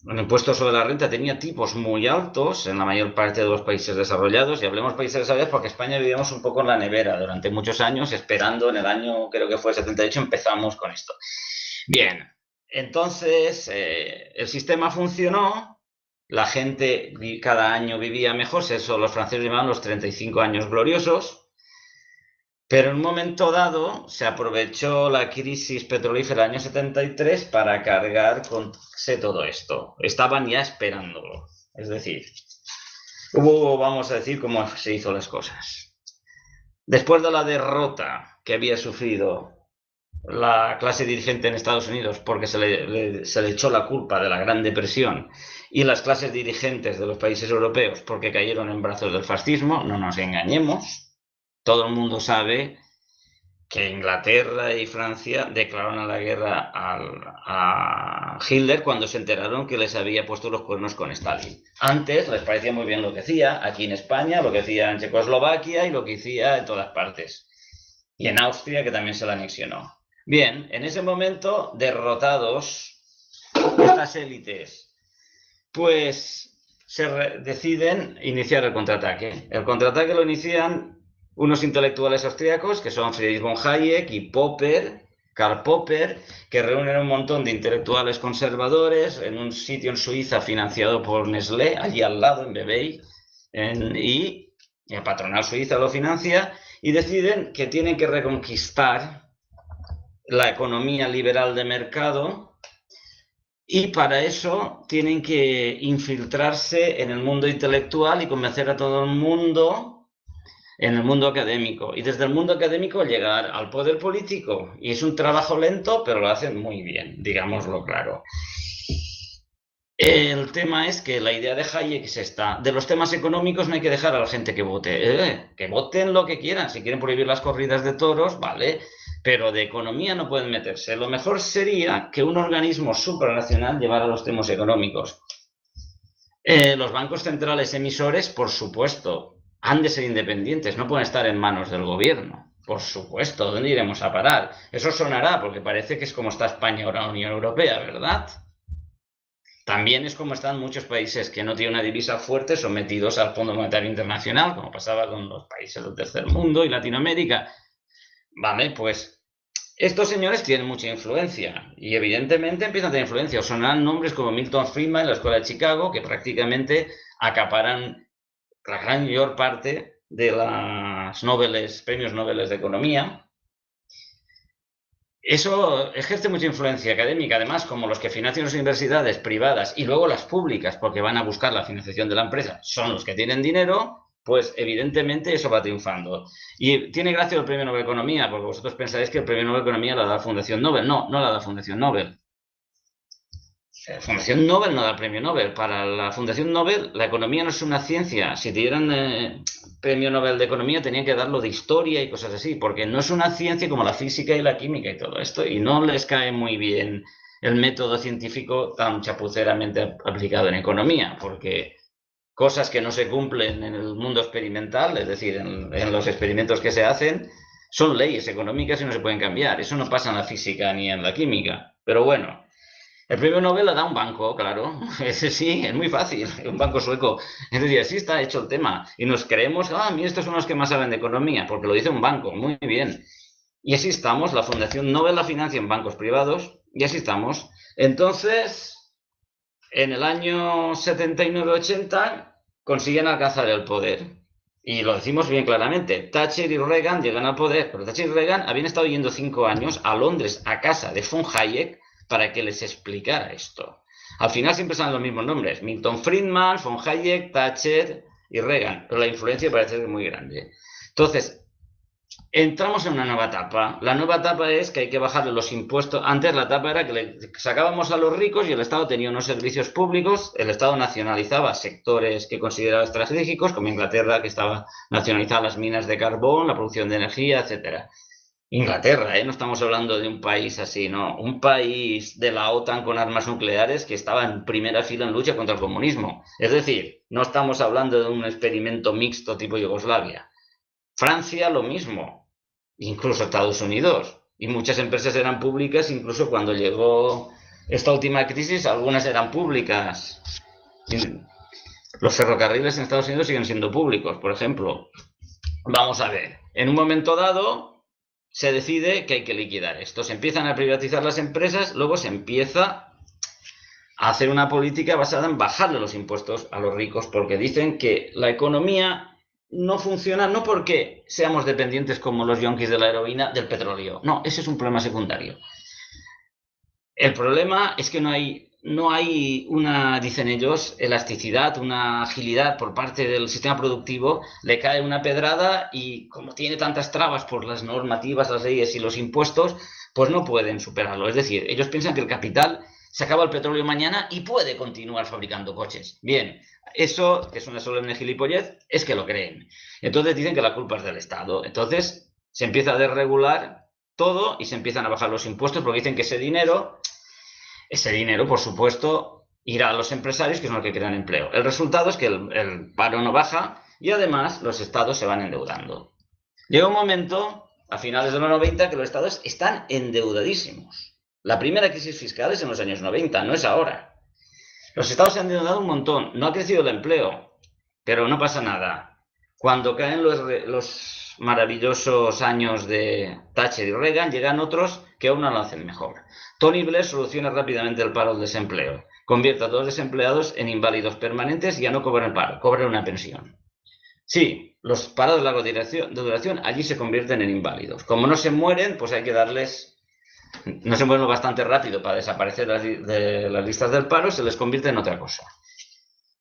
El impuesto sobre la renta tenía tipos muy altos en la mayor parte de los países desarrollados, y hablemos países desarrollados porque España vivíamos un poco en la nevera durante muchos años, esperando en el año, creo que fue el 78, empezamos con esto. Bien, entonces el sistema funcionó, la gente cada año vivía mejor, eso los franceses llamaban los 35 años gloriosos. Pero en un momento dado se aprovechó la crisis petrolífera del año 73 para cargar con todo esto. Estaban ya esperándolo. Es decir, vamos a decir, cómo se hizo las cosas. Después de la derrota que había sufrido la clase dirigente en Estados Unidos, porque se le echó la culpa de la Gran Depresión, y las clases dirigentes de los países europeos porque cayeron en brazos del fascismo, no nos engañemos. Todo el mundo sabe que Inglaterra y Francia declararon la guerra a Hitler cuando se enteraron que les había puesto los cuernos con Stalin. Antes les parecía muy bien lo que hacía, aquí en España, lo que hacía en Checoslovaquia y lo que hacía en todas partes. Y en Austria, que también se la anexionó. Bien, en ese momento, derrotados estas élites, pues se deciden iniciar el contraataque. El contraataque lo inician unos intelectuales austríacos que son Friedrich von Hayek y Karl Popper, que reúnen un montón de intelectuales conservadores en un sitio en Suiza financiado por Nestlé, allí al lado, en Vevey, y la patronal suiza lo financia, y deciden que tienen que reconquistar la economía liberal de mercado, y para eso tienen que infiltrarse en el mundo intelectual y convencer a todo el mundo en el mundo académico, y desde el mundo académico llegar al poder político. Y es un trabajo lento, pero lo hacen muy bien, digámoslo claro. El tema es que la idea de Hayek es esta: de los temas económicos no hay que dejar a la gente que vote, que voten lo que quieran. Si quieren prohibir las corridas de toros, vale, pero de economía no pueden meterse. Lo mejor sería que un organismo supranacional llevara los temas económicos. Los bancos centrales emisores, por supuesto, han de ser independientes, no pueden estar en manos del gobierno. Por supuesto, ¿dónde iremos a parar? Eso sonará, porque parece que es como está España ahora en la Unión Europea, ¿verdad? También es como están muchos países que no tienen una divisa fuerte sometidos al Fondo Monetario Internacional, como pasaba con los países del tercer mundo y Latinoamérica. Vale, pues estos señores tienen mucha influencia y evidentemente empiezan a tener influencia. Os sonarán nombres como Milton Friedman en la Escuela de Chicago, que prácticamente acaparan la gran mayor parte de los premios Nobel de Economía. Eso ejerce mucha influencia académica, además, como los que financian las universidades privadas y luego las públicas, porque van a buscar la financiación de la empresa, son los que tienen dinero, pues evidentemente eso va triunfando. Y tiene gracia el premio Nobel de Economía, porque vosotros pensáis que el premio Nobel de Economía lo da la Fundación Nobel. No, no lo da la Fundación Nobel. La Fundación Nobel no da el premio Nobel. Para la Fundación Nobel, la economía no es una ciencia. Si te dieran premio Nobel de Economía, tenían que darlo de historia y cosas así, porque no es una ciencia como la física y la química y todo esto, y no les cae muy bien el método científico tan chapuceramente aplicado en economía, porque cosas que no se cumplen en el mundo experimental, es decir, en los experimentos que se hacen, son leyes económicas y no se pueden cambiar. Eso no pasa en la física ni en la química. Pero bueno, el premio Nobel lo da un banco, claro. Ese sí, es muy fácil, un banco sueco. Es decir, así está hecho el tema. Y nos creemos, mira, estos son los que más saben de economía, porque lo dice un banco, muy bien. Y así estamos, la Fundación Nobel la financia en bancos privados, y así estamos. Entonces, en el año 79-80 consiguen alcanzar el poder. Y lo decimos bien claramente, Thatcher y Reagan llegan al poder, pero Thatcher y Reagan habían estado yendo 5 años a Londres, a casa de von Hayek, para que les explicara esto. Al final siempre salen los mismos nombres, Milton Friedman, von Hayek, Thatcher y Reagan, pero la influencia parece ser muy grande. Entonces, entramos en una nueva etapa. La nueva etapa es que hay que bajarle los impuestos. Antes la etapa era que le sacábamos a los ricos y el Estado tenía unos servicios públicos. El Estado nacionalizaba sectores que consideraba estratégicos, como Inglaterra, que estaba nacionalizando las minas de carbón, la producción de energía, etcétera. Inglaterra, no estamos hablando de un país así, no. Un país de la OTAN con armas nucleares que estaba en primera fila en lucha contra el comunismo. Es decir, no estamos hablando de un experimento mixto tipo Yugoslavia. Francia, lo mismo, incluso Estados Unidos, y muchas empresas eran públicas, incluso cuando llegó esta última crisis, algunas eran públicas. Los ferrocarriles en Estados Unidos siguen siendo públicos, por ejemplo. Vamos a ver, en un momento dado se decide que hay que liquidar esto, se empiezan a privatizar las empresas, luego se empieza a hacer una política basada en bajarle los impuestos a los ricos, porque dicen que la economía no funciona no porque seamos dependientes como los yonkis de la heroína del petróleo. No, ese es un problema secundario. El problema es que no hay una, dicen ellos, elasticidad, una agilidad por parte del sistema productivo. Le cae una pedrada y como tiene tantas trabas por las normativas, las leyes y los impuestos, pues no pueden superarlo. Es decir, ellos piensan que el capital se acaba el petróleo mañana y puede continuar fabricando coches. Bien, eso, que es una solemne gilipollez, es que lo creen. Entonces dicen que la culpa es del Estado. Entonces se empieza a desregular todo y se empiezan a bajar los impuestos porque dicen que ese dinero, por supuesto, irá a los empresarios, que son los que crean empleo. El resultado es que el paro no baja y además los estados se van endeudando. Llega un momento, a finales de los 90, que los estados están endeudadísimos. La primera crisis fiscal es en los años 90, no es ahora. Los estados se han endeudado un montón, no ha crecido el empleo, pero no pasa nada. Cuando caen los maravillosos años de Thatcher y Reagan, llegan otros que aún no lo hacen mejor. Tony Blair soluciona rápidamente el paro del desempleo, convierte a todos los desempleados en inválidos permanentes y ya no cobran el paro, cobran una pensión. Sí, los paros de larga duración allí se convierten en inválidos. Como no se mueren, pues hay que darles... No se mueven bastante rápido para desaparecer de las listas del paro, se les convierte en otra cosa.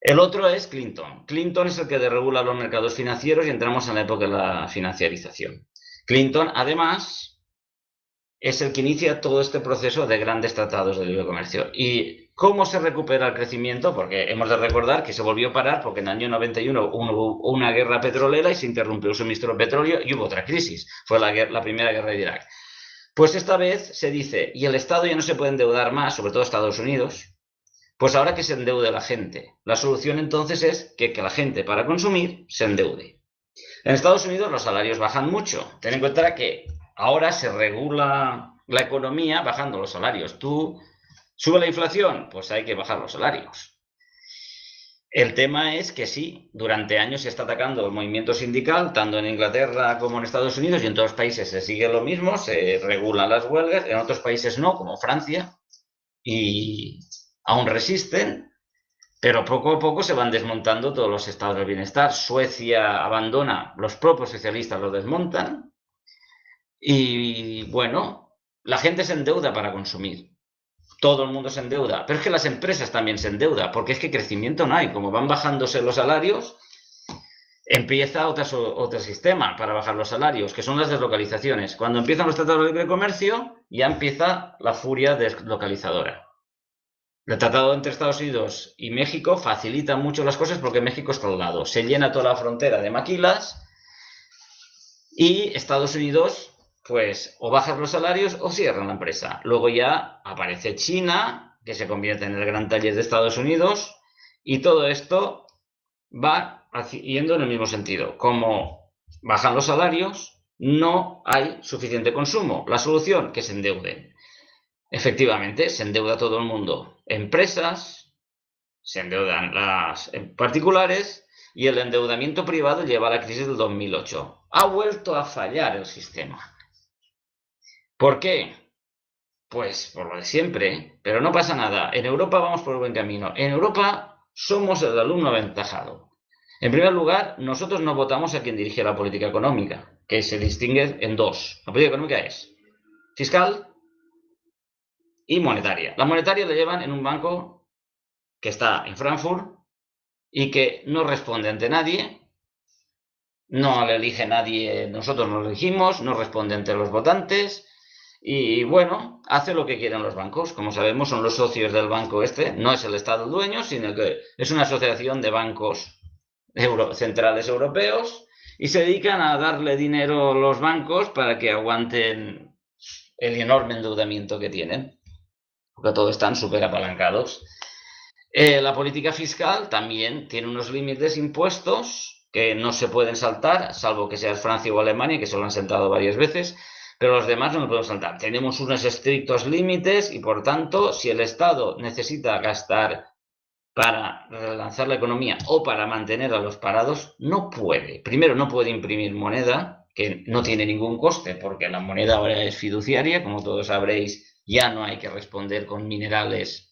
El otro es Clinton. Clinton es el que desregula los mercados financieros y entramos en la época de la financiarización. Clinton, además, es el que inicia todo este proceso de grandes tratados de libre comercio. ¿Y cómo se recupera el crecimiento? Porque hemos de recordar que se volvió a parar porque en el año 91 hubo una guerra petrolera y se interrumpió el suministro de petróleo y hubo otra crisis. Fue la primera guerra de Irak. Pues esta vez se dice, y el Estado ya no se puede endeudar más, sobre todo Estados Unidos, pues ahora que se endeude la gente. La solución entonces es que la gente para consumir se endeude. En Estados Unidos los salarios bajan mucho. Ten en cuenta que ahora se regula la economía bajando los salarios. ¿Tú sube la inflación? Pues hay que bajar los salarios. El tema es que sí, durante años se está atacando el movimiento sindical, tanto en Inglaterra como en Estados Unidos, y en todos los países se sigue lo mismo, se regulan las huelgas, en otros países no, como Francia, y aún resisten, pero poco a poco se van desmontando todos los estados del bienestar. Suecia abandona, los propios socialistas lo desmontan, y bueno, la gente se endeuda para consumir. Todo el mundo se endeuda, pero es que las empresas también se endeudan, porque es que crecimiento no hay. Como van bajándose los salarios, empieza otro sistema para bajar los salarios, que son las deslocalizaciones. Cuando empiezan los tratados de libre comercio, ya empieza la furia deslocalizadora. El tratado entre Estados Unidos y México facilita mucho las cosas porque México está al lado. Se llena toda la frontera de maquilas y Estados Unidos pues o bajas los salarios o cierran la empresa. Luego ya aparece China, que se convierte en el gran taller de Estados Unidos, y todo esto va yendo en el mismo sentido. Como bajan los salarios, no hay suficiente consumo. La solución, que se endeuden. Efectivamente, se endeuda todo el mundo. Empresas, se endeudan las particulares, y el endeudamiento privado lleva a la crisis del 2008. Ha vuelto a fallar el sistema. ¿Por qué? Pues por lo de siempre, pero no pasa nada. En Europa vamos por el buen camino. En Europa somos el alumno aventajado. En primer lugar, nosotros no votamos a quien dirige la política económica, que se distingue en dos. La política económica es fiscal y monetaria. La monetaria la llevan en un banco que está en Frankfurt y que no responde ante nadie. No le elige nadie, nosotros nos elegimos, no responde ante los votantes y, bueno, hace lo que quieren los bancos. Como sabemos, son los socios del banco este, no es el Estado el dueño, sino que es una asociación de bancos centrales europeos y se dedican a darle dinero a los bancos para que aguanten el enorme endeudamiento que tienen, porque todos están súper apalancados. La política fiscal también tiene unos límites impuestos que no se pueden saltar, salvo que seas Francia o Alemania, que se lo han sentado varias veces, pero los demás no lo podemos saltar. Tenemos unos estrictos límites y, por tanto, si el Estado necesita gastar para relanzar la economía o para mantener a los parados, no puede. Primero, no puede imprimir moneda, que no tiene ningún coste, porque la moneda ahora es fiduciaria, como todos sabréis, ya no hay que responder con minerales.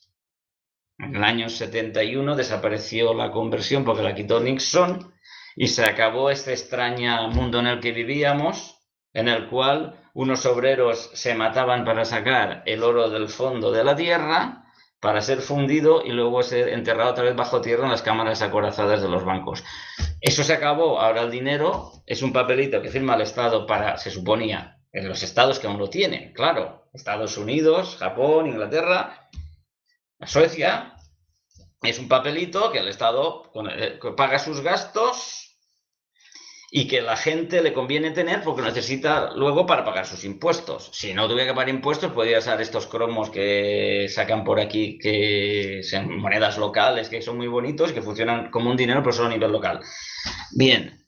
En el año 71 desapareció la conversión porque la quitó Nixon y se acabó este extraño mundo en el que vivíamos, en el cual unos obreros se mataban para sacar el oro del fondo de la tierra, para ser fundido y luego ser enterrado otra vez bajo tierra en las cámaras acorazadas de los bancos. Eso se acabó. Ahora el dinero es un papelito que firma el Estado para, se suponía, en los estados que aún lo tienen, claro, Estados Unidos, Japón, Inglaterra, Suecia, es un papelito que el Estado paga sus gastos y que la gente le conviene tener porque necesita luego para pagar sus impuestos. Si no tuviera que pagar impuestos, podría usar estos cromos que sacan por aquí, que son monedas locales, que son muy bonitos, que funcionan como un dinero, pero solo a nivel local. Bien,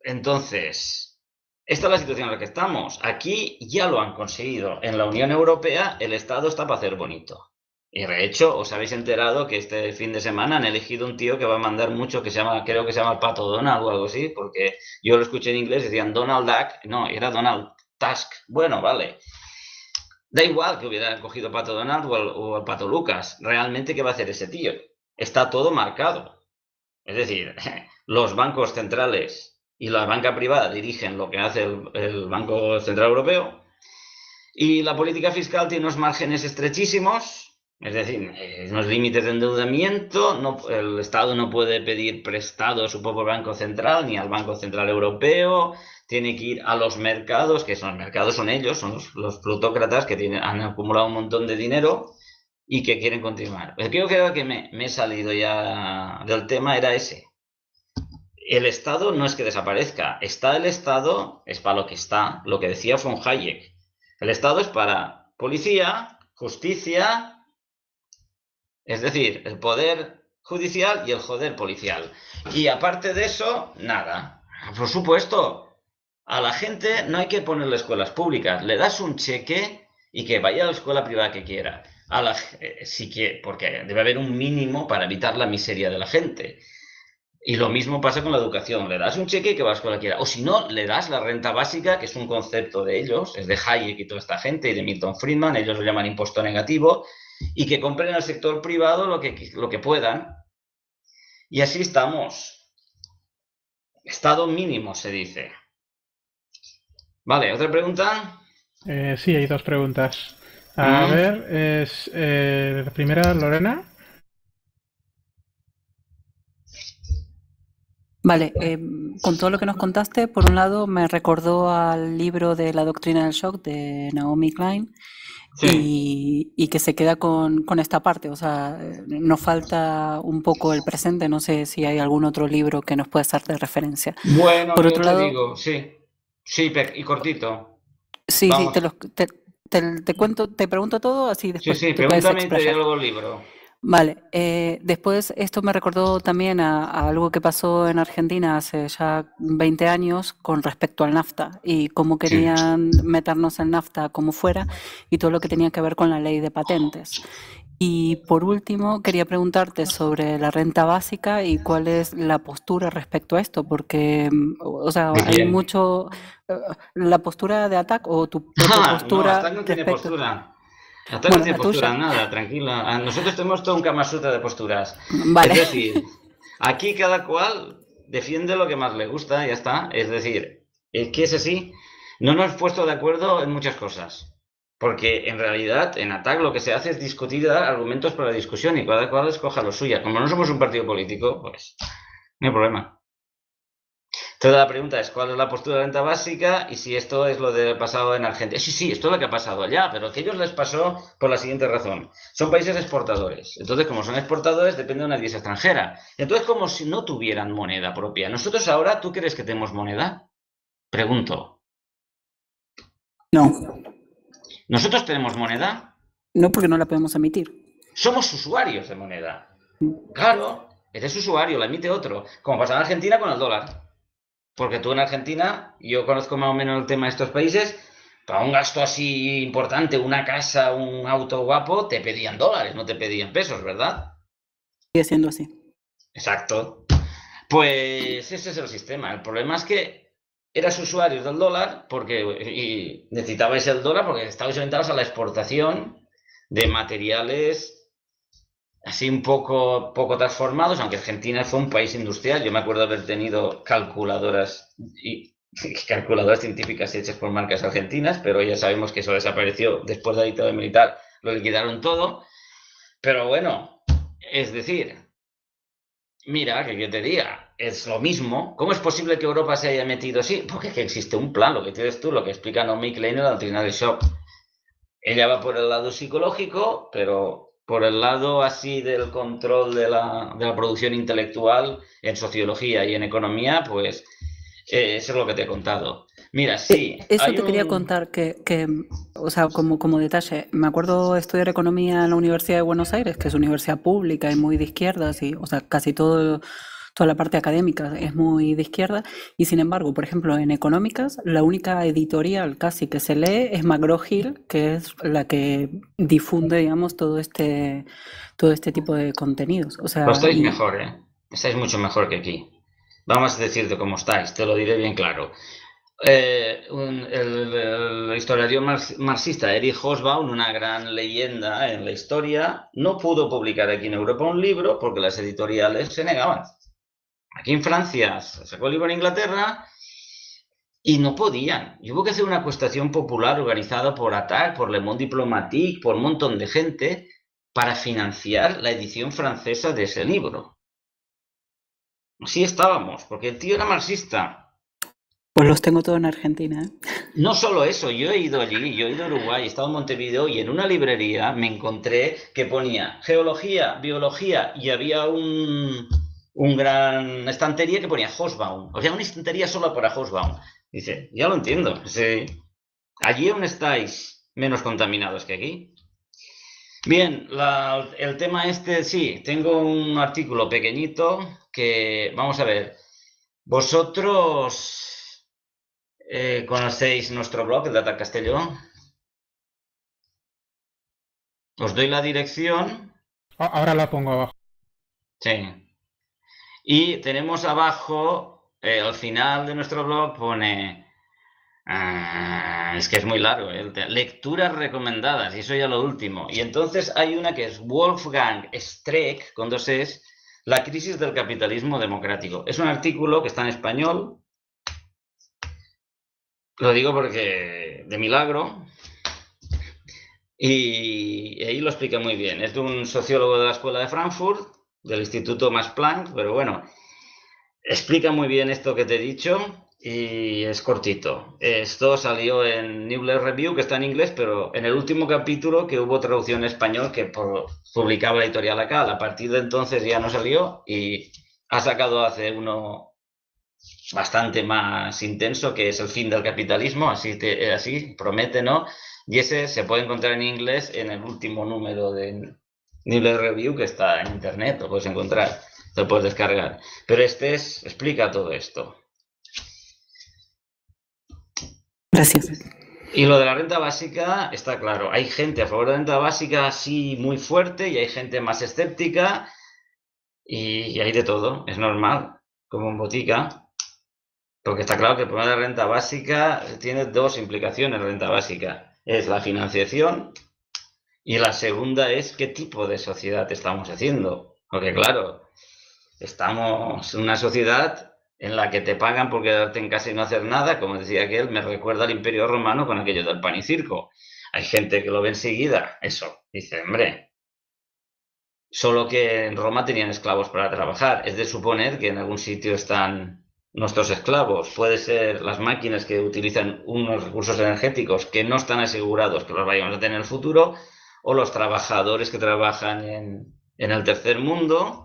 entonces, esta es la situación en la que estamos. Aquí ya lo han conseguido. En la Unión Europea el Estado está para hacer bonito. Y de hecho, os habéis enterado que este fin de semana han elegido un tío que va a mandar mucho, que se llama, creo que se llama el Pato Donald o algo así, porque yo lo escuché en inglés, decían Donald Duck, no, era Donald Tusk. Bueno, vale. Da igual que hubiera cogido Pato Donald o al Pato Lucas. Realmente, ¿qué va a hacer ese tío? Está todo marcado. Es decir, los bancos centrales y la banca privada dirigen lo que hace el Banco Central Europeo y la política fiscal tiene unos márgenes estrechísimos. Es decir, unos límites de endeudamiento, el Estado no puede pedir prestado a su propio Banco Central ni al Banco Central Europeo, tiene que ir a los mercados, que son los mercados son ellos, son los plutócratas que han acumulado un montón de dinero y que quieren continuar. Creo que me he salido ya del tema, era ese. El Estado no es que desaparezca, está el Estado, es para lo que está, lo que decía von Hayek. El Estado es para policía, justicia. Es decir, el poder judicial y el poder policial. Y aparte de eso, nada. Por supuesto, a la gente no hay que ponerle escuelas públicas. Le das un cheque y que vaya a la escuela privada que quiera. Porque debe haber un mínimo para evitar la miseria de la gente. Y lo mismo pasa con la educación. Le das un cheque y que va a la escuela que quiera. O si no, le das la renta básica, que es un concepto de ellos, es de Hayek y toda esta gente, y de Milton Friedman, ellos lo llaman impuesto negativo, y que compren al sector privado lo que puedan. Y así estamos. Estado mínimo, se dice. Vale, ¿otra pregunta? Sí, hay dos preguntas. A ver, la primera, Lorena. Vale, con todo lo que nos contaste, por un lado me recordó al libro de La doctrina del shock de Naomi Klein. Sí. Y que se queda con esta parte, o sea, nos falta un poco el presente, no sé si hay algún otro libro que nos pueda ser de referencia. Bueno, por otro lado, digo, sí, y cortito. Sí, Vamos. te cuento, te pregunto todo, así Sí, después sí, te puedes pregúntame y te explayar. digo luego el libro. Vale, después esto me recordó también a algo que pasó en Argentina hace ya 20 años con respecto al NAFTA y cómo Sí. querían meternos en NAFTA como fuera y todo lo que tenía que ver con la ley de patentes. Y por último, quería preguntarte sobre la renta básica y cuál es la postura respecto a esto, porque, o sea, ¿De hay quién? mucho, la postura de ATAC o tu propia No, postura hasta no tiene respecto. postura. Hasta no Bueno, tiene la postura, tuya. nada, tranquila. Nosotros tenemos todo un Kama Sutra de posturas. Es Vale. decir, aquí cada cual defiende lo que más le gusta y ya está. Es decir, es que es así. No nos hemos puesto de acuerdo en muchas cosas. Porque en realidad en ATAC lo que se hace es discutir y dar argumentos para la discusión y cada cual escoja lo suyo. Como no somos un partido político, pues no hay problema. Entonces la pregunta es, ¿cuál es la postura de renta básica? Y si esto es lo de pasado en Argentina. Sí, sí, esto es lo que ha pasado allá, pero que a ellos les pasó por la siguiente razón. Son países exportadores. Entonces, como son exportadores, depende de una divisa extranjera. Entonces, como si no tuvieran moneda propia. Nosotros ahora, ¿tú crees que tenemos moneda? Pregunto. No, ¿Nosotros tenemos moneda? no porque no la podemos emitir. Somos usuarios de moneda. Claro, eres usuario, la emite otro. Como pasa en Argentina con el dólar. Porque tú en Argentina, yo conozco más o menos el tema de estos países, para un gasto así importante, una casa, un auto guapo, te pedían dólares, no te pedían pesos, ¿verdad? Sigue siendo así. Exacto. Pues ese es el sistema. El problema es que eras usuarios del dólar y necesitabais el dólar porque estabais orientados a la exportación de materiales así un poco transformados, aunque Argentina fue un país industrial. Yo me acuerdo haber tenido calculadoras científicas hechas por marcas argentinas, pero ya sabemos que eso desapareció después de la dictadura militar, lo liquidaron todo. Pero bueno, es decir, mira, que yo te diga, es lo mismo. ¿Cómo es posible que Europa se haya metido así? Porque es que existe un plan, lo que tienes tú, lo que explica Naomi Klein en la doctrina del shock. Ella va por el lado psicológico, pero por el lado así del control de la producción intelectual en sociología y en economía, pues eso es lo que te he contado. Mira, sí, Eso hay te quería un... contar, o sea, como detalle, me acuerdo estudiar economía en la Universidad de Buenos Aires, que es una universidad pública y muy de izquierdas, y, o sea, casi toda la parte académica es muy de izquierda, y sin embargo, por ejemplo, en económicas, la única editorial casi que se lee es McGraw-Hill, que es la que difunde, digamos, todo este tipo de contenidos. O Pues sea, estáis mejor, ¿eh? Estáis mucho mejor que aquí. Vamos a decirte cómo estáis, te lo diré bien claro. El historiador marxista Erich Hobsbawm, una gran leyenda en la historia, no pudo publicar aquí en Europa un libro porque las editoriales se negaban. Aquí en Francia sacó el libro en Inglaterra y no podían. Y hubo que hacer una acuestación popular organizada por ATTAC, por Le Monde Diplomatique, por un montón de gente para financiar la edición francesa de ese libro. Así estábamos, porque el tío era marxista. pues los tengo todos en Argentina, ¿eh? No solo eso, yo he ido allí, yo he ido a Uruguay, he estado en Montevideo y en una librería me encontré que ponía geología, biología y había un gran estantería que ponía Hobsbawm. O sea, una estantería solo para Hobsbawm. Dice, ya lo entiendo. Sí. Allí aún estáis menos contaminados que aquí. Bien, el tema este, sí, tengo un artículo pequeñito que, vamos a ver, vosotros conocéis nuestro blog, el de Atac Castelló. Os doy la dirección. Ahora la pongo abajo. Sí. Y tenemos abajo, al final de nuestro blog pone... es que es muy largo, lecturas recomendadas, y eso ya lo último. Y entonces hay una que es Wolfgang Streeck, con dos es, La crisis del capitalismo democrático. Es un artículo que está en español. Lo digo porque de milagro. Y ahí lo explica muy bien. Es de un sociólogo de la Escuela de Frankfurt, del Instituto Max Planck, pero bueno, explica muy bien esto que te he dicho y es cortito. Esto salió en Newsletter Review, que está en inglés, pero en el último capítulo que hubo traducción en español que publicaba la editorial acá. A partir de entonces ya no salió y ha sacado hace bastante más intenso, que es El fin del capitalismo, así promete, ¿no? Y ese se puede encontrar en inglés en el último número de Newsletter Review, que está en internet, lo puedes encontrar, lo puedes descargar. Pero explica todo esto. Gracias. Y lo de la renta básica está claro. Hay gente a favor de la renta básica así muy fuerte y hay gente más escéptica y hay de todo. Es normal, como en botica. Porque está claro que el problema de la renta básica tiene dos implicaciones. La renta básica es la financiación y la segunda es qué tipo de sociedad estamos haciendo. Porque claro, estamos en una sociedad en la que te pagan por quedarte en casa y no hacer nada, como decía aquel, me recuerda al Imperio Romano con aquello del pan y circo. Hay gente que lo ve enseguida, eso, dice, hombre, solo que en Roma tenían esclavos para trabajar. Es de suponer que en algún sitio están nuestros esclavos. Puede ser las máquinas que utilizan unos recursos energéticos que no están asegurados que los vayamos a tener en el futuro, o los trabajadores que trabajan en el tercer mundo.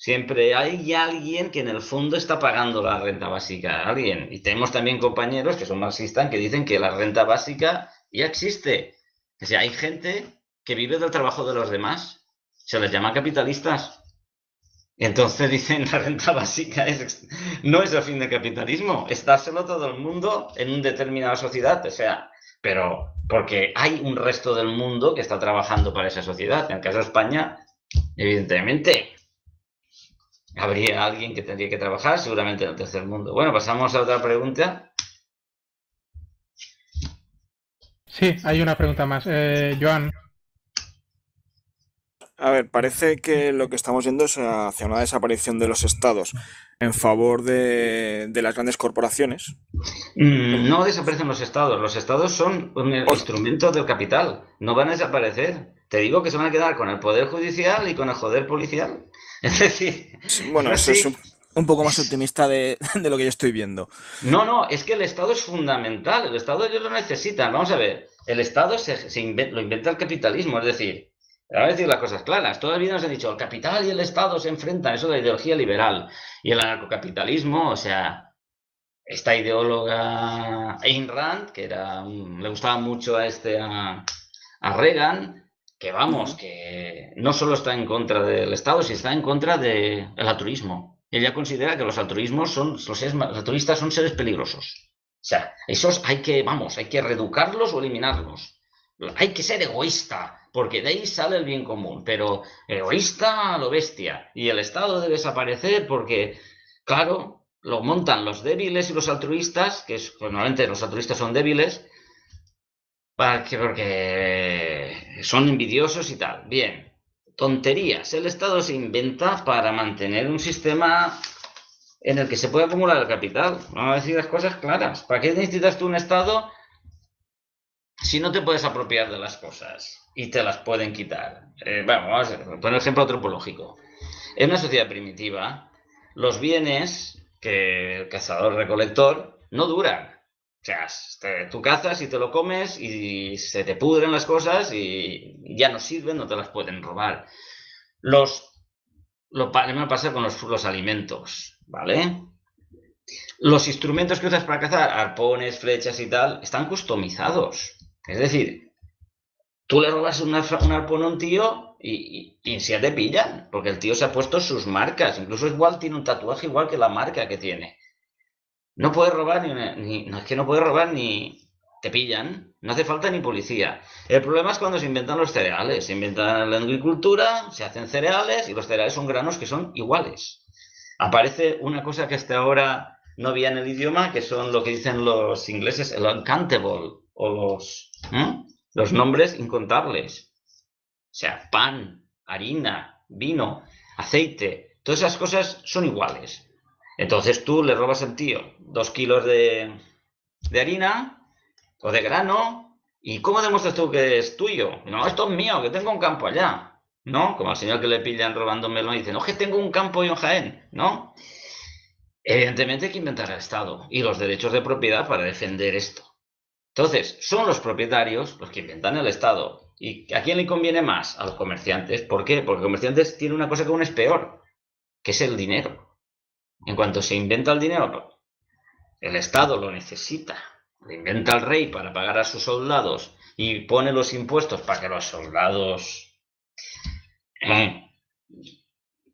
Siempre hay alguien que en el fondo está pagando la renta básica, alguien. Y tenemos también compañeros que son marxistas que dicen que la renta básica ya existe. O sea, hay gente que vive del trabajo de los demás. Se les llama capitalistas. Y entonces dicen la renta básica no es el fin del capitalismo, es dárselo todo el mundo en una determinada sociedad. O sea, pero porque hay un resto del mundo que está trabajando para esa sociedad. En el caso de España, evidentemente, habría alguien que tendría que trabajar, seguramente en el tercer mundo. Bueno, pasamos a otra pregunta. Sí, hay una pregunta más. Joan. A ver, parece que lo que estamos yendo es hacia una desaparición de los estados en favor de las grandes corporaciones. No desaparecen los estados son un instrumento del capital, no van a desaparecer. Te digo que se van a quedar con el poder judicial y con el poder policial. Es decir, bueno, eso es un poco más optimista de lo que yo estoy viendo. No, es que el Estado es fundamental, el Estado ellos lo necesitan. Vamos a ver, el Estado lo inventa el capitalismo, es decir, vamos a decir las cosas claras. Todavía nos han dicho, el capital y el Estado se enfrentan, eso de la ideología liberal. Y el anarcocapitalismo, o sea, esta ideóloga Ayn Rand, que le gustaba mucho a Reagan, que vamos, que no solo está en contra del Estado, sino está en contra del altruismo. Ella considera que los altruistas son seres peligrosos. O sea, esos hay que reeducarlos o eliminarlos. Hay que ser egoísta, porque de ahí sale el bien común, pero egoísta a lo bestia. Y el Estado debe desaparecer porque, claro, lo montan los débiles y los altruistas, pues normalmente los altruistas son débiles, porque son envidiosos y tal. Bien, tonterías. El Estado se inventa para mantener un sistema en el que se puede acumular el capital. Vamos a decir las cosas claras. ¿Para qué necesitas tú un Estado si no te puedes apropiar de las cosas y te las pueden quitar? Vamos a poner un ejemplo antropológico. En una sociedad primitiva, los bienes que el cazador-recolector no duran. O sea, tú cazas y te lo comes y se te pudren las cosas y ya no sirven, no te las pueden robar. Lo mismo pasa con los alimentos, ¿vale? Los instrumentos que usas para cazar, arpones, flechas y tal, están customizados. Es decir, tú le robas un arpón a un tío y si te pillan, porque el tío se ha puesto sus marcas. Incluso igual tiene un tatuaje igual que la marca que tiene. No puedes robar ni te pillan, no hace falta ni policía. El problema es cuando se inventan los cereales, se inventan la agricultura, se hacen cereales y los cereales son granos que son iguales. Aparece una cosa que hasta ahora no había en el idioma, que son lo que dicen los ingleses, el uncountable, o los nombres incontables. O sea, pan, harina, vino, aceite, todas esas cosas son iguales. Entonces tú le robas al tío 2 kilos de harina o de grano, ¿y cómo demuestras tú que es tuyo? No, esto es mío, que tengo un campo allá. ¿No? Como al señor que le pillan robándomelo y dicen, no, que tengo un campo en Jaén. ¿No? Evidentemente hay que inventar el Estado y los derechos de propiedad para defender esto. Entonces, son los propietarios los que inventan el Estado. ¿Y a quién le conviene más? A los comerciantes. ¿Por qué? Porque los comerciantes tienen una cosa que aún es peor, que es el dinero. En cuanto se inventa el dinero, el Estado lo necesita, lo inventa el rey para pagar a sus soldados y pone los impuestos para que los soldados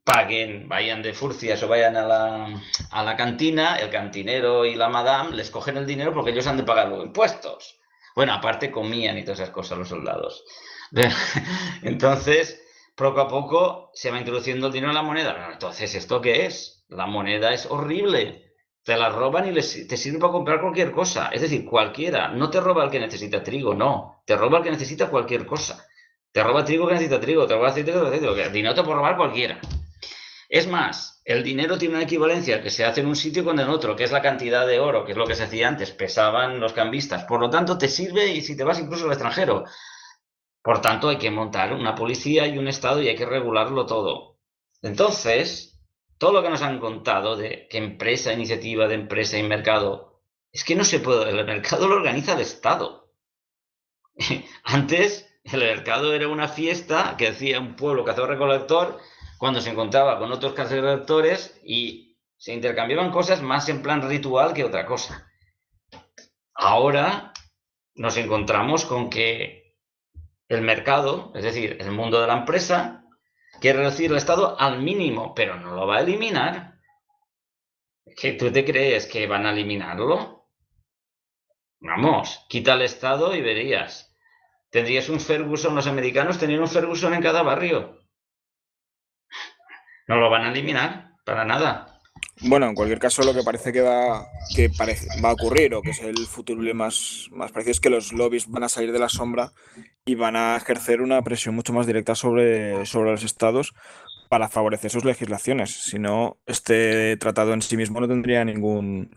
paguen, vayan de furcias o vayan a la cantina, el cantinero y la madame les cogen el dinero porque ellos han de pagar los impuestos. Bueno, aparte comían y todas esas cosas los soldados. Entonces, poco a poco se va introduciendo el dinero en la moneda. Entonces, ¿esto qué es? La moneda es horrible. Te la roban y te sirve para comprar cualquier cosa. Es decir, cualquiera. No te roba el que necesita trigo, no. Te roba el que necesita cualquier cosa. Te roba trigo que necesita trigo, te roba aceite que necesita aceite. El dinero te puede robar cualquiera. Es más, el dinero tiene una equivalencia que se hace en un sitio con en otro, que es la cantidad de oro, que es lo que se hacía antes, pesaban los cambistas. Por lo tanto, te sirve y si te vas incluso al extranjero. Por tanto, hay que montar una policía y un Estado y hay que regularlo todo. Entonces, todo lo que nos han contado de que empresa, iniciativa de empresa y mercado, es que no se puede, el mercado lo organiza el Estado. Antes, el mercado era una fiesta que hacía un pueblo cazador-recolector cuando se encontraba con otros cazadores y se intercambiaban cosas más en plan ritual que otra cosa. Ahora nos encontramos con que el mercado, es decir, el mundo de la empresa, quiere reducir el Estado al mínimo, pero no lo va a eliminar. ¿Qué tú te crees que van a eliminarlo? Vamos, quita el Estado y verías. Tendrías un Ferguson, los americanos tenían un Ferguson en cada barrio. No lo van a eliminar, para nada. Bueno, en cualquier caso, lo que parece que va a ocurrir, o que es el futuro más parecido, es que los lobbies van a salir de la sombra y van a ejercer una presión mucho más directa sobre los estados para favorecer sus legislaciones. Si no, este tratado en sí mismo no tendría ningún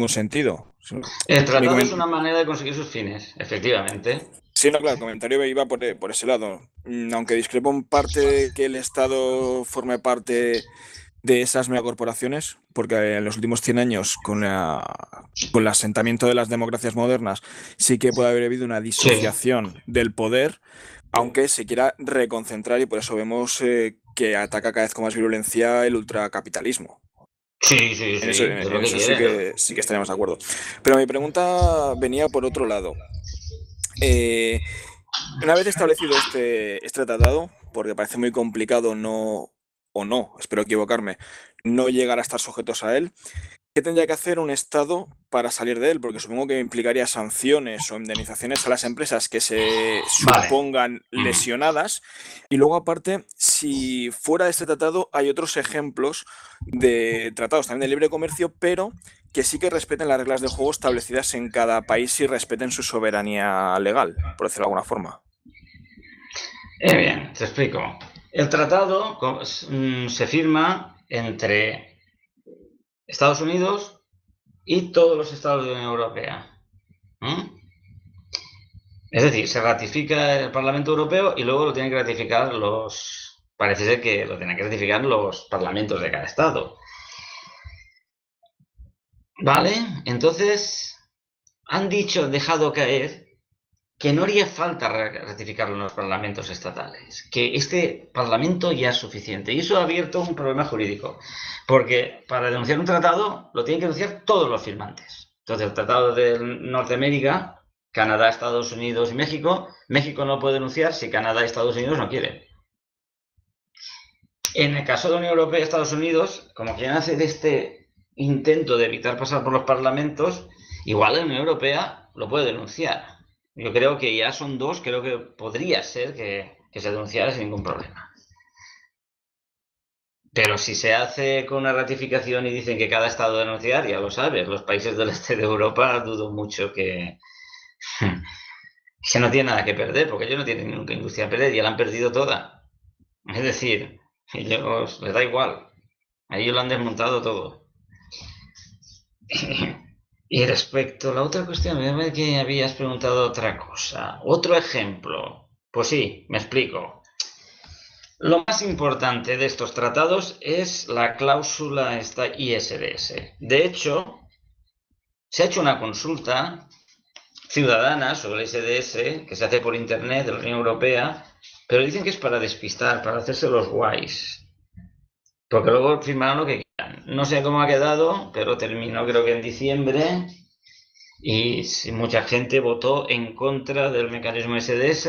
sentido. El tratado es una manera de conseguir sus fines, efectivamente. Sí, no, claro, el comentario iba por ese lado. Aunque discrepo en parte de que el Estado forme parte de esas megacorporaciones, porque en los últimos 100 años, con el asentamiento de las democracias modernas, sí que puede haber habido una disociación del poder, aunque se quiera reconcentrar, y por eso vemos que ataca cada vez con más virulencia el ultracapitalismo. Sí. En eso sí que estaríamos de acuerdo. Pero mi pregunta venía por otro lado. Una vez establecido este tratado, porque parece muy complicado espero equivocarme, no llegar a estar sujetos a él, ¿qué tendría que hacer un Estado para salir de él? Porque supongo que implicaría sanciones o indemnizaciones a las empresas que se supongan lesionadas. Y luego, aparte, si fuera de este tratado, hay otros ejemplos de tratados también de libre comercio, pero que sí que respeten las reglas de juego establecidas en cada país y respeten su soberanía legal, por decirlo de alguna forma. Bien, te explico. El tratado se firma entre Estados Unidos y todos los estados de la Unión Europea. Es decir, se ratifica el Parlamento Europeo y luego lo tienen que ratificar parece ser que lo tienen que ratificar los parlamentos de cada estado. ¿Vale? Entonces, han dejado caer que no haría falta ratificarlo en los parlamentos estatales, que este parlamento ya es suficiente. Y eso ha abierto un problema jurídico, porque para denunciar un tratado lo tienen que denunciar todos los firmantes. Entonces, el Tratado de Norteamérica, Canadá, Estados Unidos y México no puede denunciar si Canadá y Estados Unidos no quieren. En el caso de la Unión Europea y Estados Unidos, como quieren hacer este intento de evitar pasar por los parlamentos, igual la Unión Europea lo puede denunciar. Yo creo que ya son dos, creo que podría ser que se denunciara sin ningún problema. Pero si se hace con una ratificación y dicen que cada estado denunciar, ya lo sabes, los países del este de Europa dudo mucho que no tienen nada que perder, porque ellos no tienen ninguna industria a perder, ya la han perdido toda. Es decir, a ellos les da igual, a ellos lo han desmontado todo. Y respecto a la otra cuestión, me que habías preguntado otra cosa. Otro ejemplo. Pues sí, me explico. Lo más importante de estos tratados es la cláusula ISDS. De hecho, se ha hecho una consulta ciudadana sobre el ISDS que se hace por internet de la Unión Europea, pero dicen que es para despistar, para hacerse los guays. Porque luego firmaron lo que quieran. no sé cómo ha quedado, pero terminó creo que en diciembre y mucha gente votó en contra del mecanismo SDS.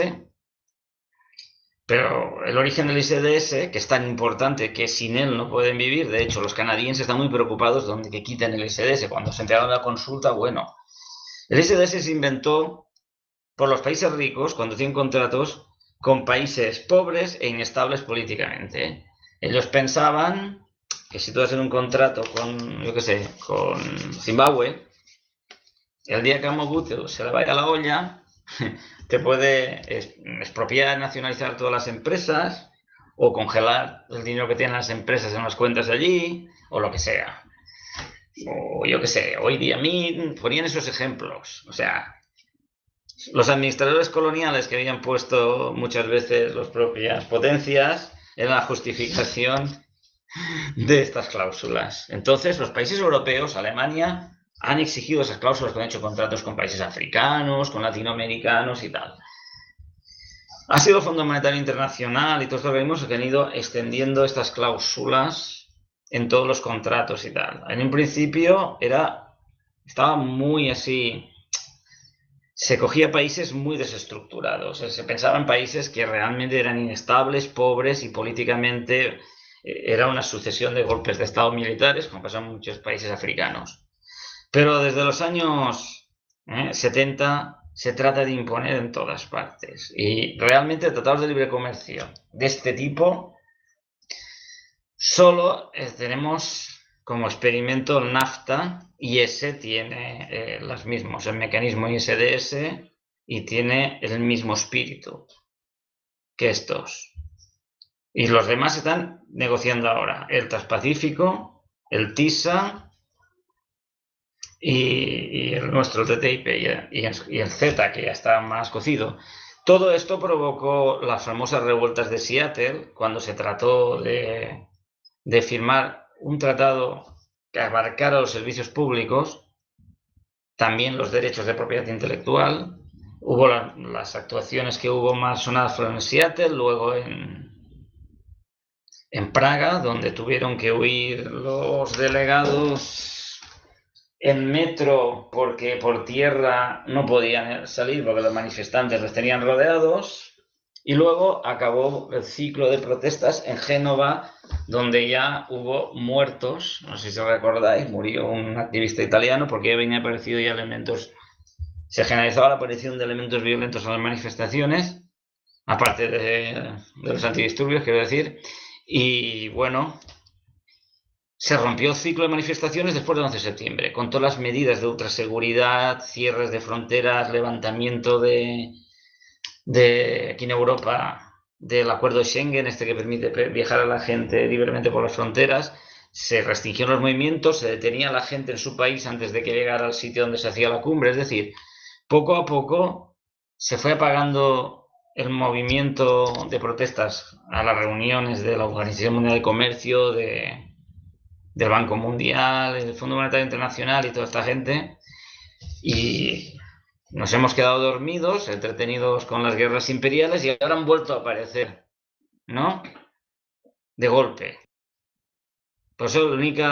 Pero el origen del ISDS, que es tan importante que sin él no pueden vivir, de hecho los canadienses están muy preocupados de que quiten el ISDS. Cuando se enteraron de la consulta, bueno, el ISDS se inventó por los países ricos cuando tienen contratos con países pobres e inestables políticamente. Ellos pensaban que si tú haces un contrato con, yo qué sé, con Zimbabue, el día que a Mobutu se le vaya la olla, te puede expropiar, nacionalizar todas las empresas o congelar el dinero que tienen las empresas en las cuentas de allí o lo que sea. O yo qué sé, hoy día ponían esos ejemplos. O sea, los administradores coloniales que habían puesto muchas veces las propias potencias era la justificación de estas cláusulas. Entonces, los países europeos, Alemania, han exigido esas cláusulas cuando han hecho contratos con países africanos, con latinoamericanos y tal. Ha sido el Fondo Monetario Internacional y todos los organismos que han ido extendiendo estas cláusulas en todos los contratos y tal. En un principio estaba muy así, se cogía países muy desestructurados, se pensaba en países que realmente eran inestables, pobres y políticamente era una sucesión de golpes de estado militares, como pasa en muchos países africanos. Pero desde los años 70 se trata de imponer en todas partes. Y realmente tratados de libre comercio de este tipo solo tenemos como experimento el NAFTA y ese tiene los mismos, el mecanismo ISDS y tiene el mismo espíritu que estos. Y los demás están negociando ahora el Transpacífico, el TISA y el nuestro TTIP y el CETA, que ya está más cocido. Todo esto provocó las famosas revueltas de Seattle cuando se trató de firmar un tratado que abarcara los servicios públicos, también los derechos de propiedad intelectual. Hubo las actuaciones que hubo más sonadas fueron en Seattle, luego en Praga, donde tuvieron que huir los delegados en metro porque por tierra no podían salir porque los manifestantes los tenían rodeados. Y luego acabó el ciclo de protestas en Génova, donde ya hubo muertos. No sé si os recordáis, murió un activista italiano porque ya venía aparecido ya elementos. Se generalizaba la aparición de elementos violentos en las manifestaciones, aparte de los antidisturbios, quiero decir. Y bueno, se rompió el ciclo de manifestaciones después del 11 de septiembre, con todas las medidas de ultraseguridad, cierres de fronteras, levantamiento de aquí en Europa del acuerdo de Schengen, que permite viajar a la gente libremente por las fronteras. Se restringieron los movimientos, se detenía a la gente en su país antes de que llegara al sitio donde se hacía la cumbre. Es decir, poco a poco se fue apagando el movimiento de protestas a las reuniones de la Organización Mundial de Comercio, del Banco Mundial, del Fondo Monetario Internacional y toda esta gente. Y nos hemos quedado dormidos, entretenidos con las guerras imperiales y ahora han vuelto a aparecer, ¿no? De golpe. Por eso el único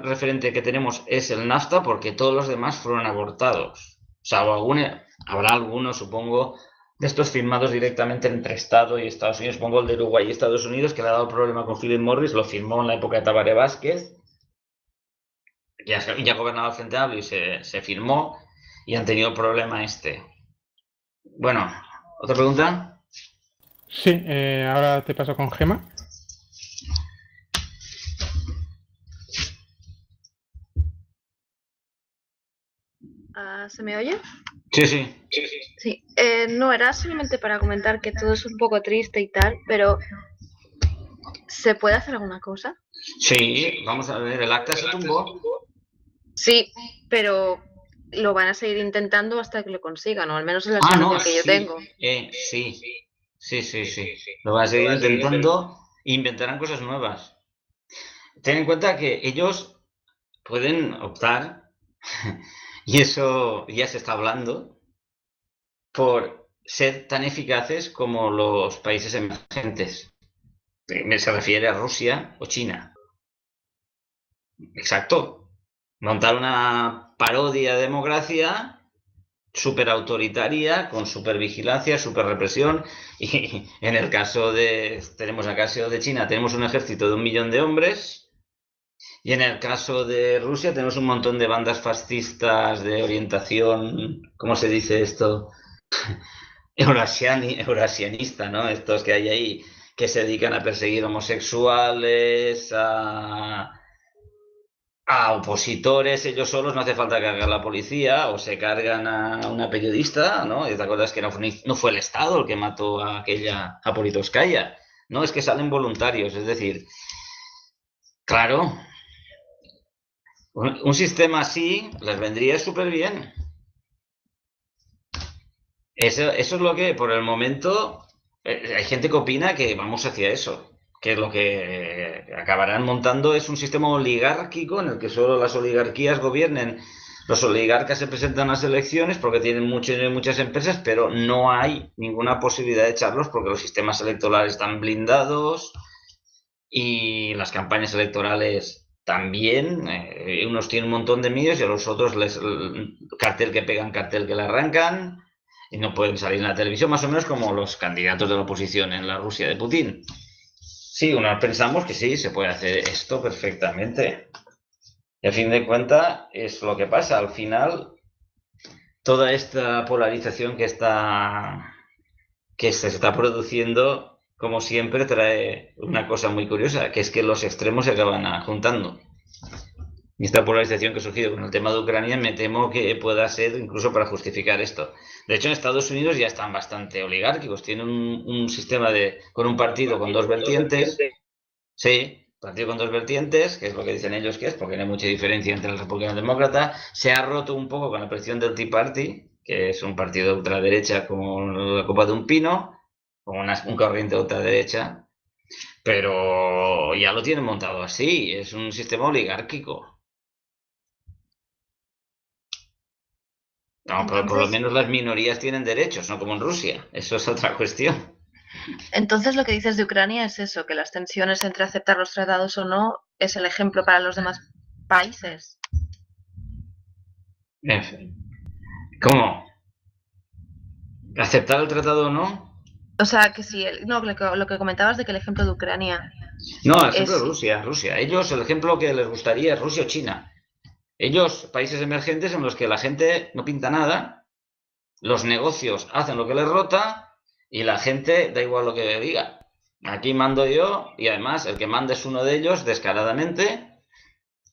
referente que tenemos es el NAFTA, porque todos los demás fueron abortados. O sea, habrá algunos, supongo, de estos firmados directamente entre Estado y Estados Unidos. Supongo el de Uruguay y Estados Unidos, que le ha dado problema con Philip Morris, lo firmó en la época de Tabaré Vázquez. Ya gobernaba el Frente Amplio y se firmó y han tenido el problema este. Bueno, ¿otra pregunta? Sí, ahora te paso con Gema. ¿Se me oye? Sí. Sí. No, era solamente para comentar que todo es un poco triste y tal, pero ¿se puede hacer alguna cosa? Sí, vamos a ver, el acta se tumbó. Sí, pero lo van a seguir intentando hasta que lo consigan, o al menos es la sensación que yo tengo. Sí. Lo van a seguir intentando e inventarán cosas nuevas. Ten en cuenta que ellos pueden optar, y eso ya se está hablando, por ser tan eficaces como los países emergentes. Se refiere a Rusia o China. Exacto. Montar una parodia de democracia súper autoritaria, con súper vigilancia, súper represión. Y en el caso de China, tenemos un ejército de 1 millón de hombres. Y en el caso de Rusia tenemos un montón de bandas fascistas de orientación, ¿cómo se dice esto? Eurasianista, ¿no? Estos que hay ahí, que se dedican a perseguir homosexuales, a opositores, ellos solos, no hace falta cargar a la policía, o se cargan a una periodista, ¿no? Y te acuerdas que no fue el Estado el que mató a aquella, a Politkovskaya, ¿no? Es que salen voluntarios, es decir, claro, un sistema así les vendría súper bien. Eso es lo que, por el momento, hay gente que opina que vamos hacia eso, que lo que acabarán montando es un sistema oligárquico en el que solo las oligarquías gobiernen. Los oligarcas se presentan a las elecciones porque tienen muchas empresas, pero no hay ninguna posibilidad de echarlos porque los sistemas electorales están blindados y las campañas electorales también. Unos tienen un montón de medios y a los otros cartel que pegan, cartel que le arrancan. Y no pueden salir en la televisión, más o menos como los candidatos de la oposición en la Rusia de Putin. Sí, pensamos que sí, se puede hacer esto perfectamente. Y a fin de cuentas es lo que pasa. Al final, toda esta polarización que se está produciendo, como siempre, trae una cosa muy curiosa, que es que los extremos se acaban juntando. Y esta polarización que ha surgido con el tema de Ucrania me temo que pueda ser incluso para justificar esto. De hecho, en Estados Unidos ya están bastante oligárquicos. Tienen un sistema con un partido con dos vertientes. Sí, partido con dos vertientes, que es lo que dicen ellos que es, porque no hay mucha diferencia entre el republicano y el demócrata. Se ha roto un poco con la presión del Tea Party, que es un partido de ultraderecha como la copa de un pino, como un corriente de ultraderecha. Pero ya lo tienen montado así. Es un sistema oligárquico. No, pero por lo menos las minorías tienen derechos, no como en Rusia. Eso es otra cuestión. Entonces lo que dices de Ucrania es eso, que las tensiones entre aceptar los tratados o no es el ejemplo para los demás países. ¿Cómo? ¿Aceptar el tratado o no? O sea, que si lo que comentabas de que el ejemplo de Ucrania. No, el ejemplo de Rusia. Ellos, el ejemplo que les gustaría es Rusia o China. Ellos, países emergentes en los que la gente no pinta nada, los negocios hacen lo que les rota y la gente da igual lo que diga. Aquí mando yo y además el que manda es uno de ellos descaradamente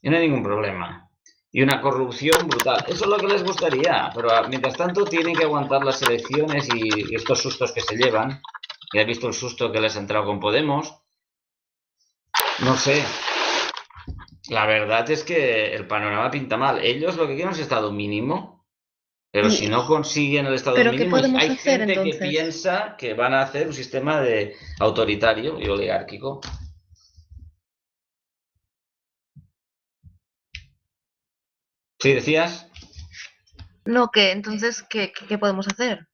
y no hay ningún problema. Y una corrupción brutal. Eso es lo que les gustaría, pero mientras tanto tienen que aguantar las elecciones y estos sustos que se llevan. Ya he visto el susto que les ha entrado con Podemos. No sé. La verdad es que el panorama pinta mal. Ellos lo que quieren es estado mínimo, pero si no consiguen el estado mínimo, hay gente que piensa que van a hacer un sistema autoritario y oligárquico. ¿Sí decías? No, que entonces, ¿qué podemos hacer?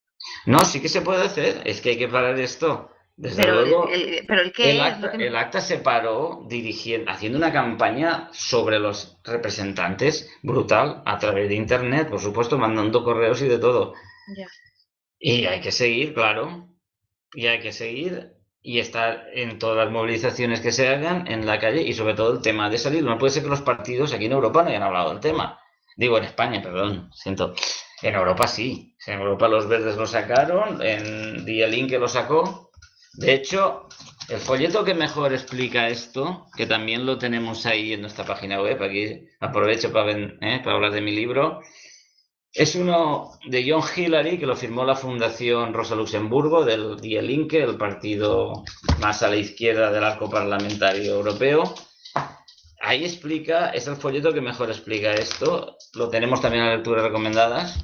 No, sí que se puede hacer. Es que hay que parar esto. Desde luego, el acta se paró haciendo una campaña sobre los representantes brutal a través de internet, por supuesto, mandando correos y de todo. Ya. Y hay que seguir, claro. Y hay que seguir y estar en todas las movilizaciones que se hagan en la calle y sobre todo el tema de salir. No puede ser que los partidos aquí en Europa no hayan hablado del tema. Digo, en España, perdón, siento. En Europa sí. En Europa los verdes lo sacaron, en Die Linke lo sacó. De hecho, el folleto que mejor explica esto, que también lo tenemos ahí en nuestra página web, aquí aprovecho para hablar de mi libro, es uno de John Hillary, que lo firmó la Fundación Rosa Luxemburgo, del Die Linke, el partido más a la izquierda del arco parlamentario europeo. Ahí es el folleto que mejor explica esto. Lo tenemos también en las lecturas recomendadas.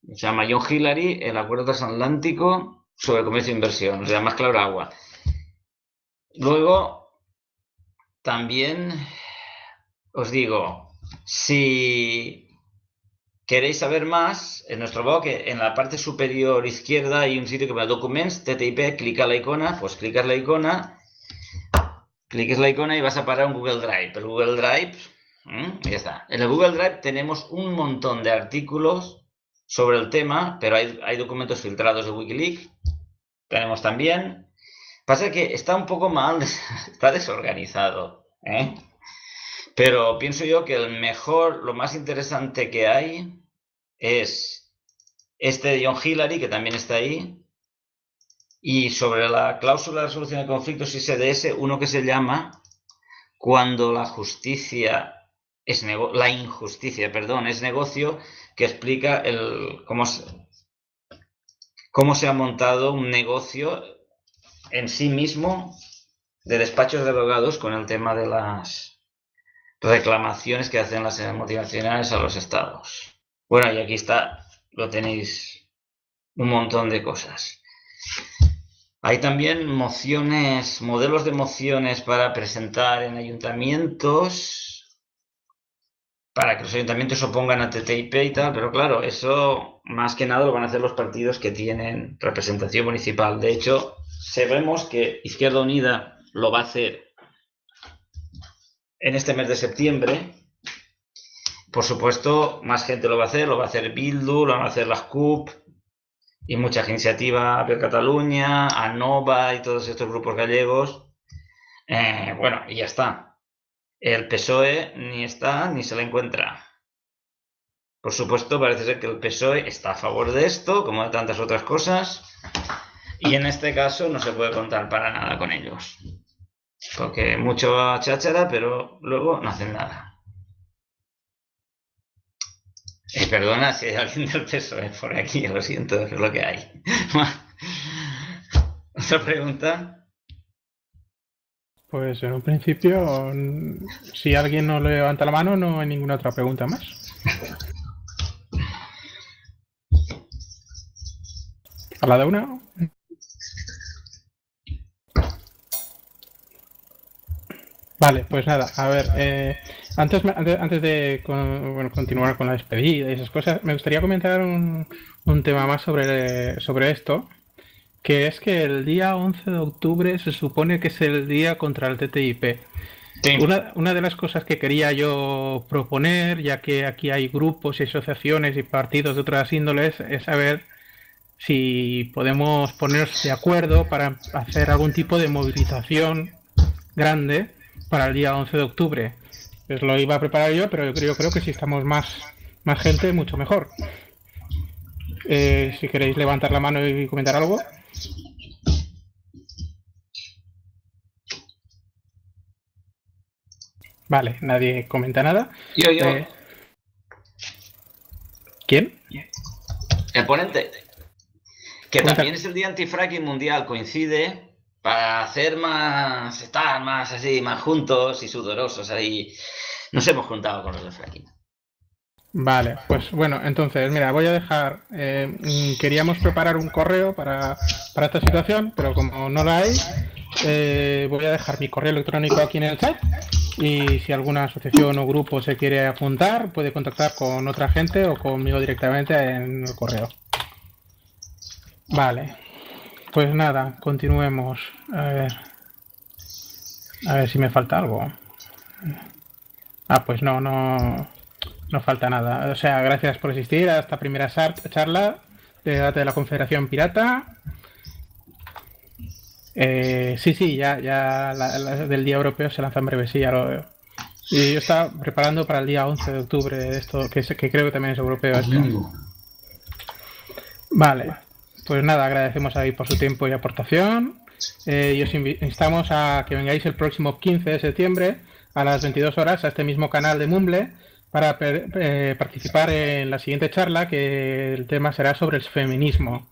Se llama John Hillary, el Acuerdo Transatlántico sobre Comercio e Inversión, o sea, más claro agua. Luego, también os digo, si queréis saber más, en nuestro blog, en la parte superior izquierda hay un sitio que pone Documents, TTIP, clica la icona, pues clicas la icona, cliques la icona y vas a parar un Google Drive. El Google Drive Ya está. En el Google Drive tenemos un montón de artículos sobre el tema, pero hay documentos filtrados de Wikileaks. Tenemos también. Pasa que está un poco mal, está desorganizado, ¿eh? Pero pienso yo que lo más interesante que hay es este de John Hillary, que también está ahí, y sobre la cláusula de resolución de conflictos ISDS, uno que se llama Cuando la injusticia es negocio, que explica cómo se ha montado un negocio en sí mismo de despachos de abogados con el tema de las reclamaciones que hacen las multinacionales a los estados. Bueno, y aquí está, lo tenéis, un montón de cosas. Hay también modelos de mociones para presentar en ayuntamientos, para que los ayuntamientos se opongan a TTIP y tal, pero claro, eso más que nada lo van a hacer los partidos que tienen representación municipal. De hecho, sabemos que Izquierda Unida lo va a hacer en este mes de septiembre. Por supuesto, más gente lo va a hacer Bildu, lo van a hacer las CUP y mucha iniciativa per Cataluña, ANOVA y todos estos grupos gallegos. Bueno, y ya está. El PSOE ni está ni se le encuentra. Por supuesto, parece ser que el PSOE está a favor de esto, como de tantas otras cosas, y en este caso no se puede contar para nada con ellos. Porque mucho cháchara, pero luego no hacen nada. Perdona si hay alguien del PSOE por aquí, lo siento, es lo que hay. ¿Otra pregunta? Pues en un principio, si alguien no levanta la mano, no hay ninguna otra pregunta más. ¿A la de una? Vale, pues nada, a ver, antes de continuar con la despedida y esas cosas, me gustaría comentar un tema más sobre esto, que es que el día 11 de octubre se supone que es el día contra el TTIP. Sí. Una de las cosas que quería yo proponer, ya que aquí hay grupos y asociaciones y partidos de otras índoles, es saber si podemos ponernos de acuerdo para hacer algún tipo de movilización grande para el día 11 de octubre. Pues lo iba a preparar yo, pero yo creo que si estamos más gente, mucho mejor. Si queréis levantar la mano y comentar algo. Vale, nadie comenta nada. Yo. ¿Quién? El ponente. Que también es el día antifracking mundial, coincide para hacer estar más así, más juntos y sudorosos ahí. Nos hemos juntado con los del fracking. Vale, pues bueno, entonces, mira, voy a dejar, queríamos preparar un correo para esta situación, pero como no la hay, voy a dejar mi correo electrónico aquí en el chat y si alguna asociación o grupo se quiere apuntar, puede contactar con otra gente o conmigo directamente en el correo. Vale, pues nada, continuemos. A ver si me falta algo. Pues no falta nada. O sea, gracias por asistir a esta primera charla de la Confederación Pirata. Sí, ya la del Día Europeo se lanza en breve, sí, ya lo veo. Y yo estaba preparando para el día 11 de octubre esto, que creo que también es europeo. Esto. Vale, pues nada, agradecemos ahí por su tiempo y aportación. Y os instamos a que vengáis el próximo 15 de septiembre a las 22 horas a este mismo canal de Mumble para participar en la siguiente charla, que el tema será sobre el feminismo.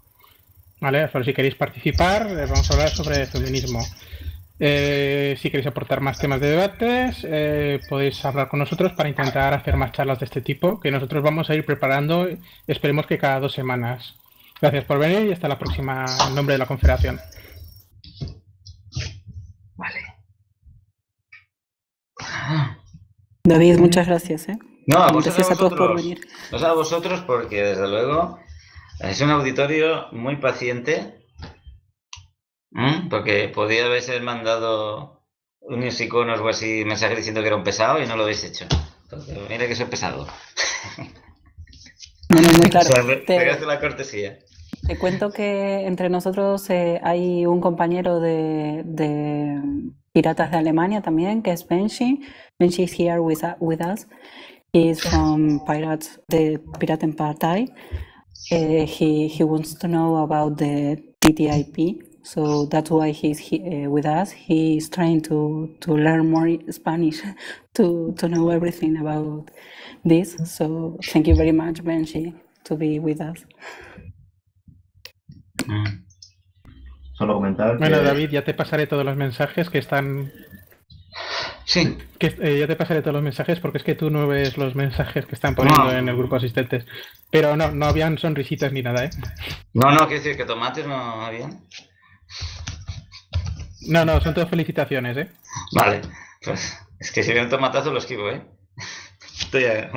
¿Vale? Solo si queréis participar, vamos a hablar sobre el feminismo. Si queréis aportar más temas de debates, podéis hablar con nosotros para intentar hacer más charlas de este tipo, que nosotros vamos a ir preparando, esperemos que cada 2 semanas. Gracias por venir y hasta la próxima en nombre de la Confederación. Vale. David, muchas gracias. No, gracias a todos por venir. A vosotros porque desde luego es un auditorio muy paciente, porque podía haberse mandado unos iconos o así mensajes diciendo que era un pesado y no lo habéis hecho. Porque mira que soy pesado. Bueno, muy claro. O sea, te Te, hace la cortesía. te cuento que entre nosotros hay un compañero de Piratas de Alemania también, que es Benji. Benji is here with us. He's from Pirates, the Piratenpartei. He wants to know about the TTIP, so that's why he's with us. He's trying to learn more Spanish to know everything about this. So thank you very much, Benji, to be with us. Solo comentar Bueno, que... David, ya te pasaré todos los mensajes que están... Sí. Ya te pasaré todos los mensajes porque es que tú no ves los mensajes que están poniendo en el grupo asistentes. Pero no habían sonrisitas ni nada, ¿eh? No, quiero decir que tomates no habían. No, son todas felicitaciones, ¿eh? Vale, pues es que si viene un tomatazo lo esquivo, ¿eh? Estoy a...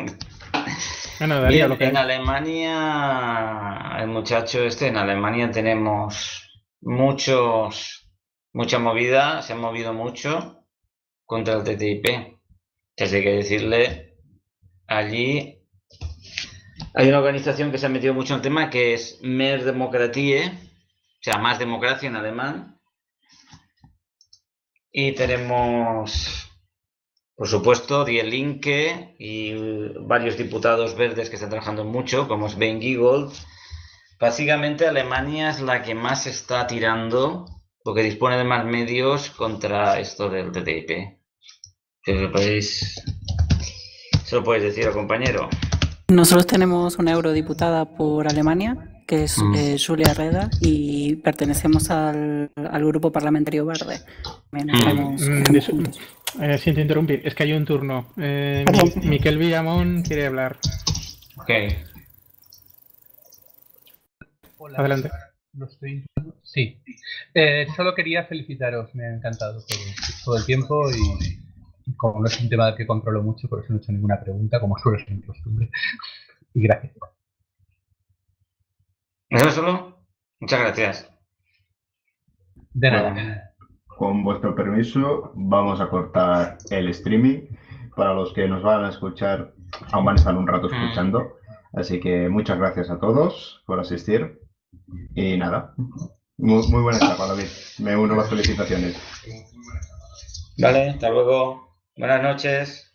Bueno, Darío, Bien, lo que en Alemania, el muchacho en Alemania tenemos mucha movida, se ha movido mucho contra el TTIP. Así que hay que decirle, allí hay una organización que se ha metido mucho en el tema que es Mehr Demokratie, o sea, más democracia en alemán. Y tenemos, por supuesto, Die Linke y varios diputados verdes que están trabajando mucho, como Sven Giegold. Básicamente Alemania es la que más está tirando, porque dispone de más medios contra esto del TTIP. Se lo podéis decir, compañero. Nosotros tenemos una eurodiputada por Alemania, que es Julia Reda, y pertenecemos al grupo parlamentario verde. Estamos juntos. Siento interrumpir, es que hay un turno. Miquel Villamón quiere hablar. Ok. Hola. Adelante. ¿Lo estoy? Sí. Solo quería felicitaros, me ha encantado todo el tiempo y como no es un tema que controlo mucho, por eso no he hecho ninguna pregunta, como suele ser mi costumbre. Y gracias. ¿Eso solo? Muchas gracias. De nada. Con vuestro permiso, vamos a cortar el streaming. Para los que nos van a escuchar, aún van a estar un rato escuchando. Así que muchas gracias a todos por asistir. Y nada, muy buena etapa, David. Me uno a las felicitaciones. Vale, hasta luego. Buenas noches.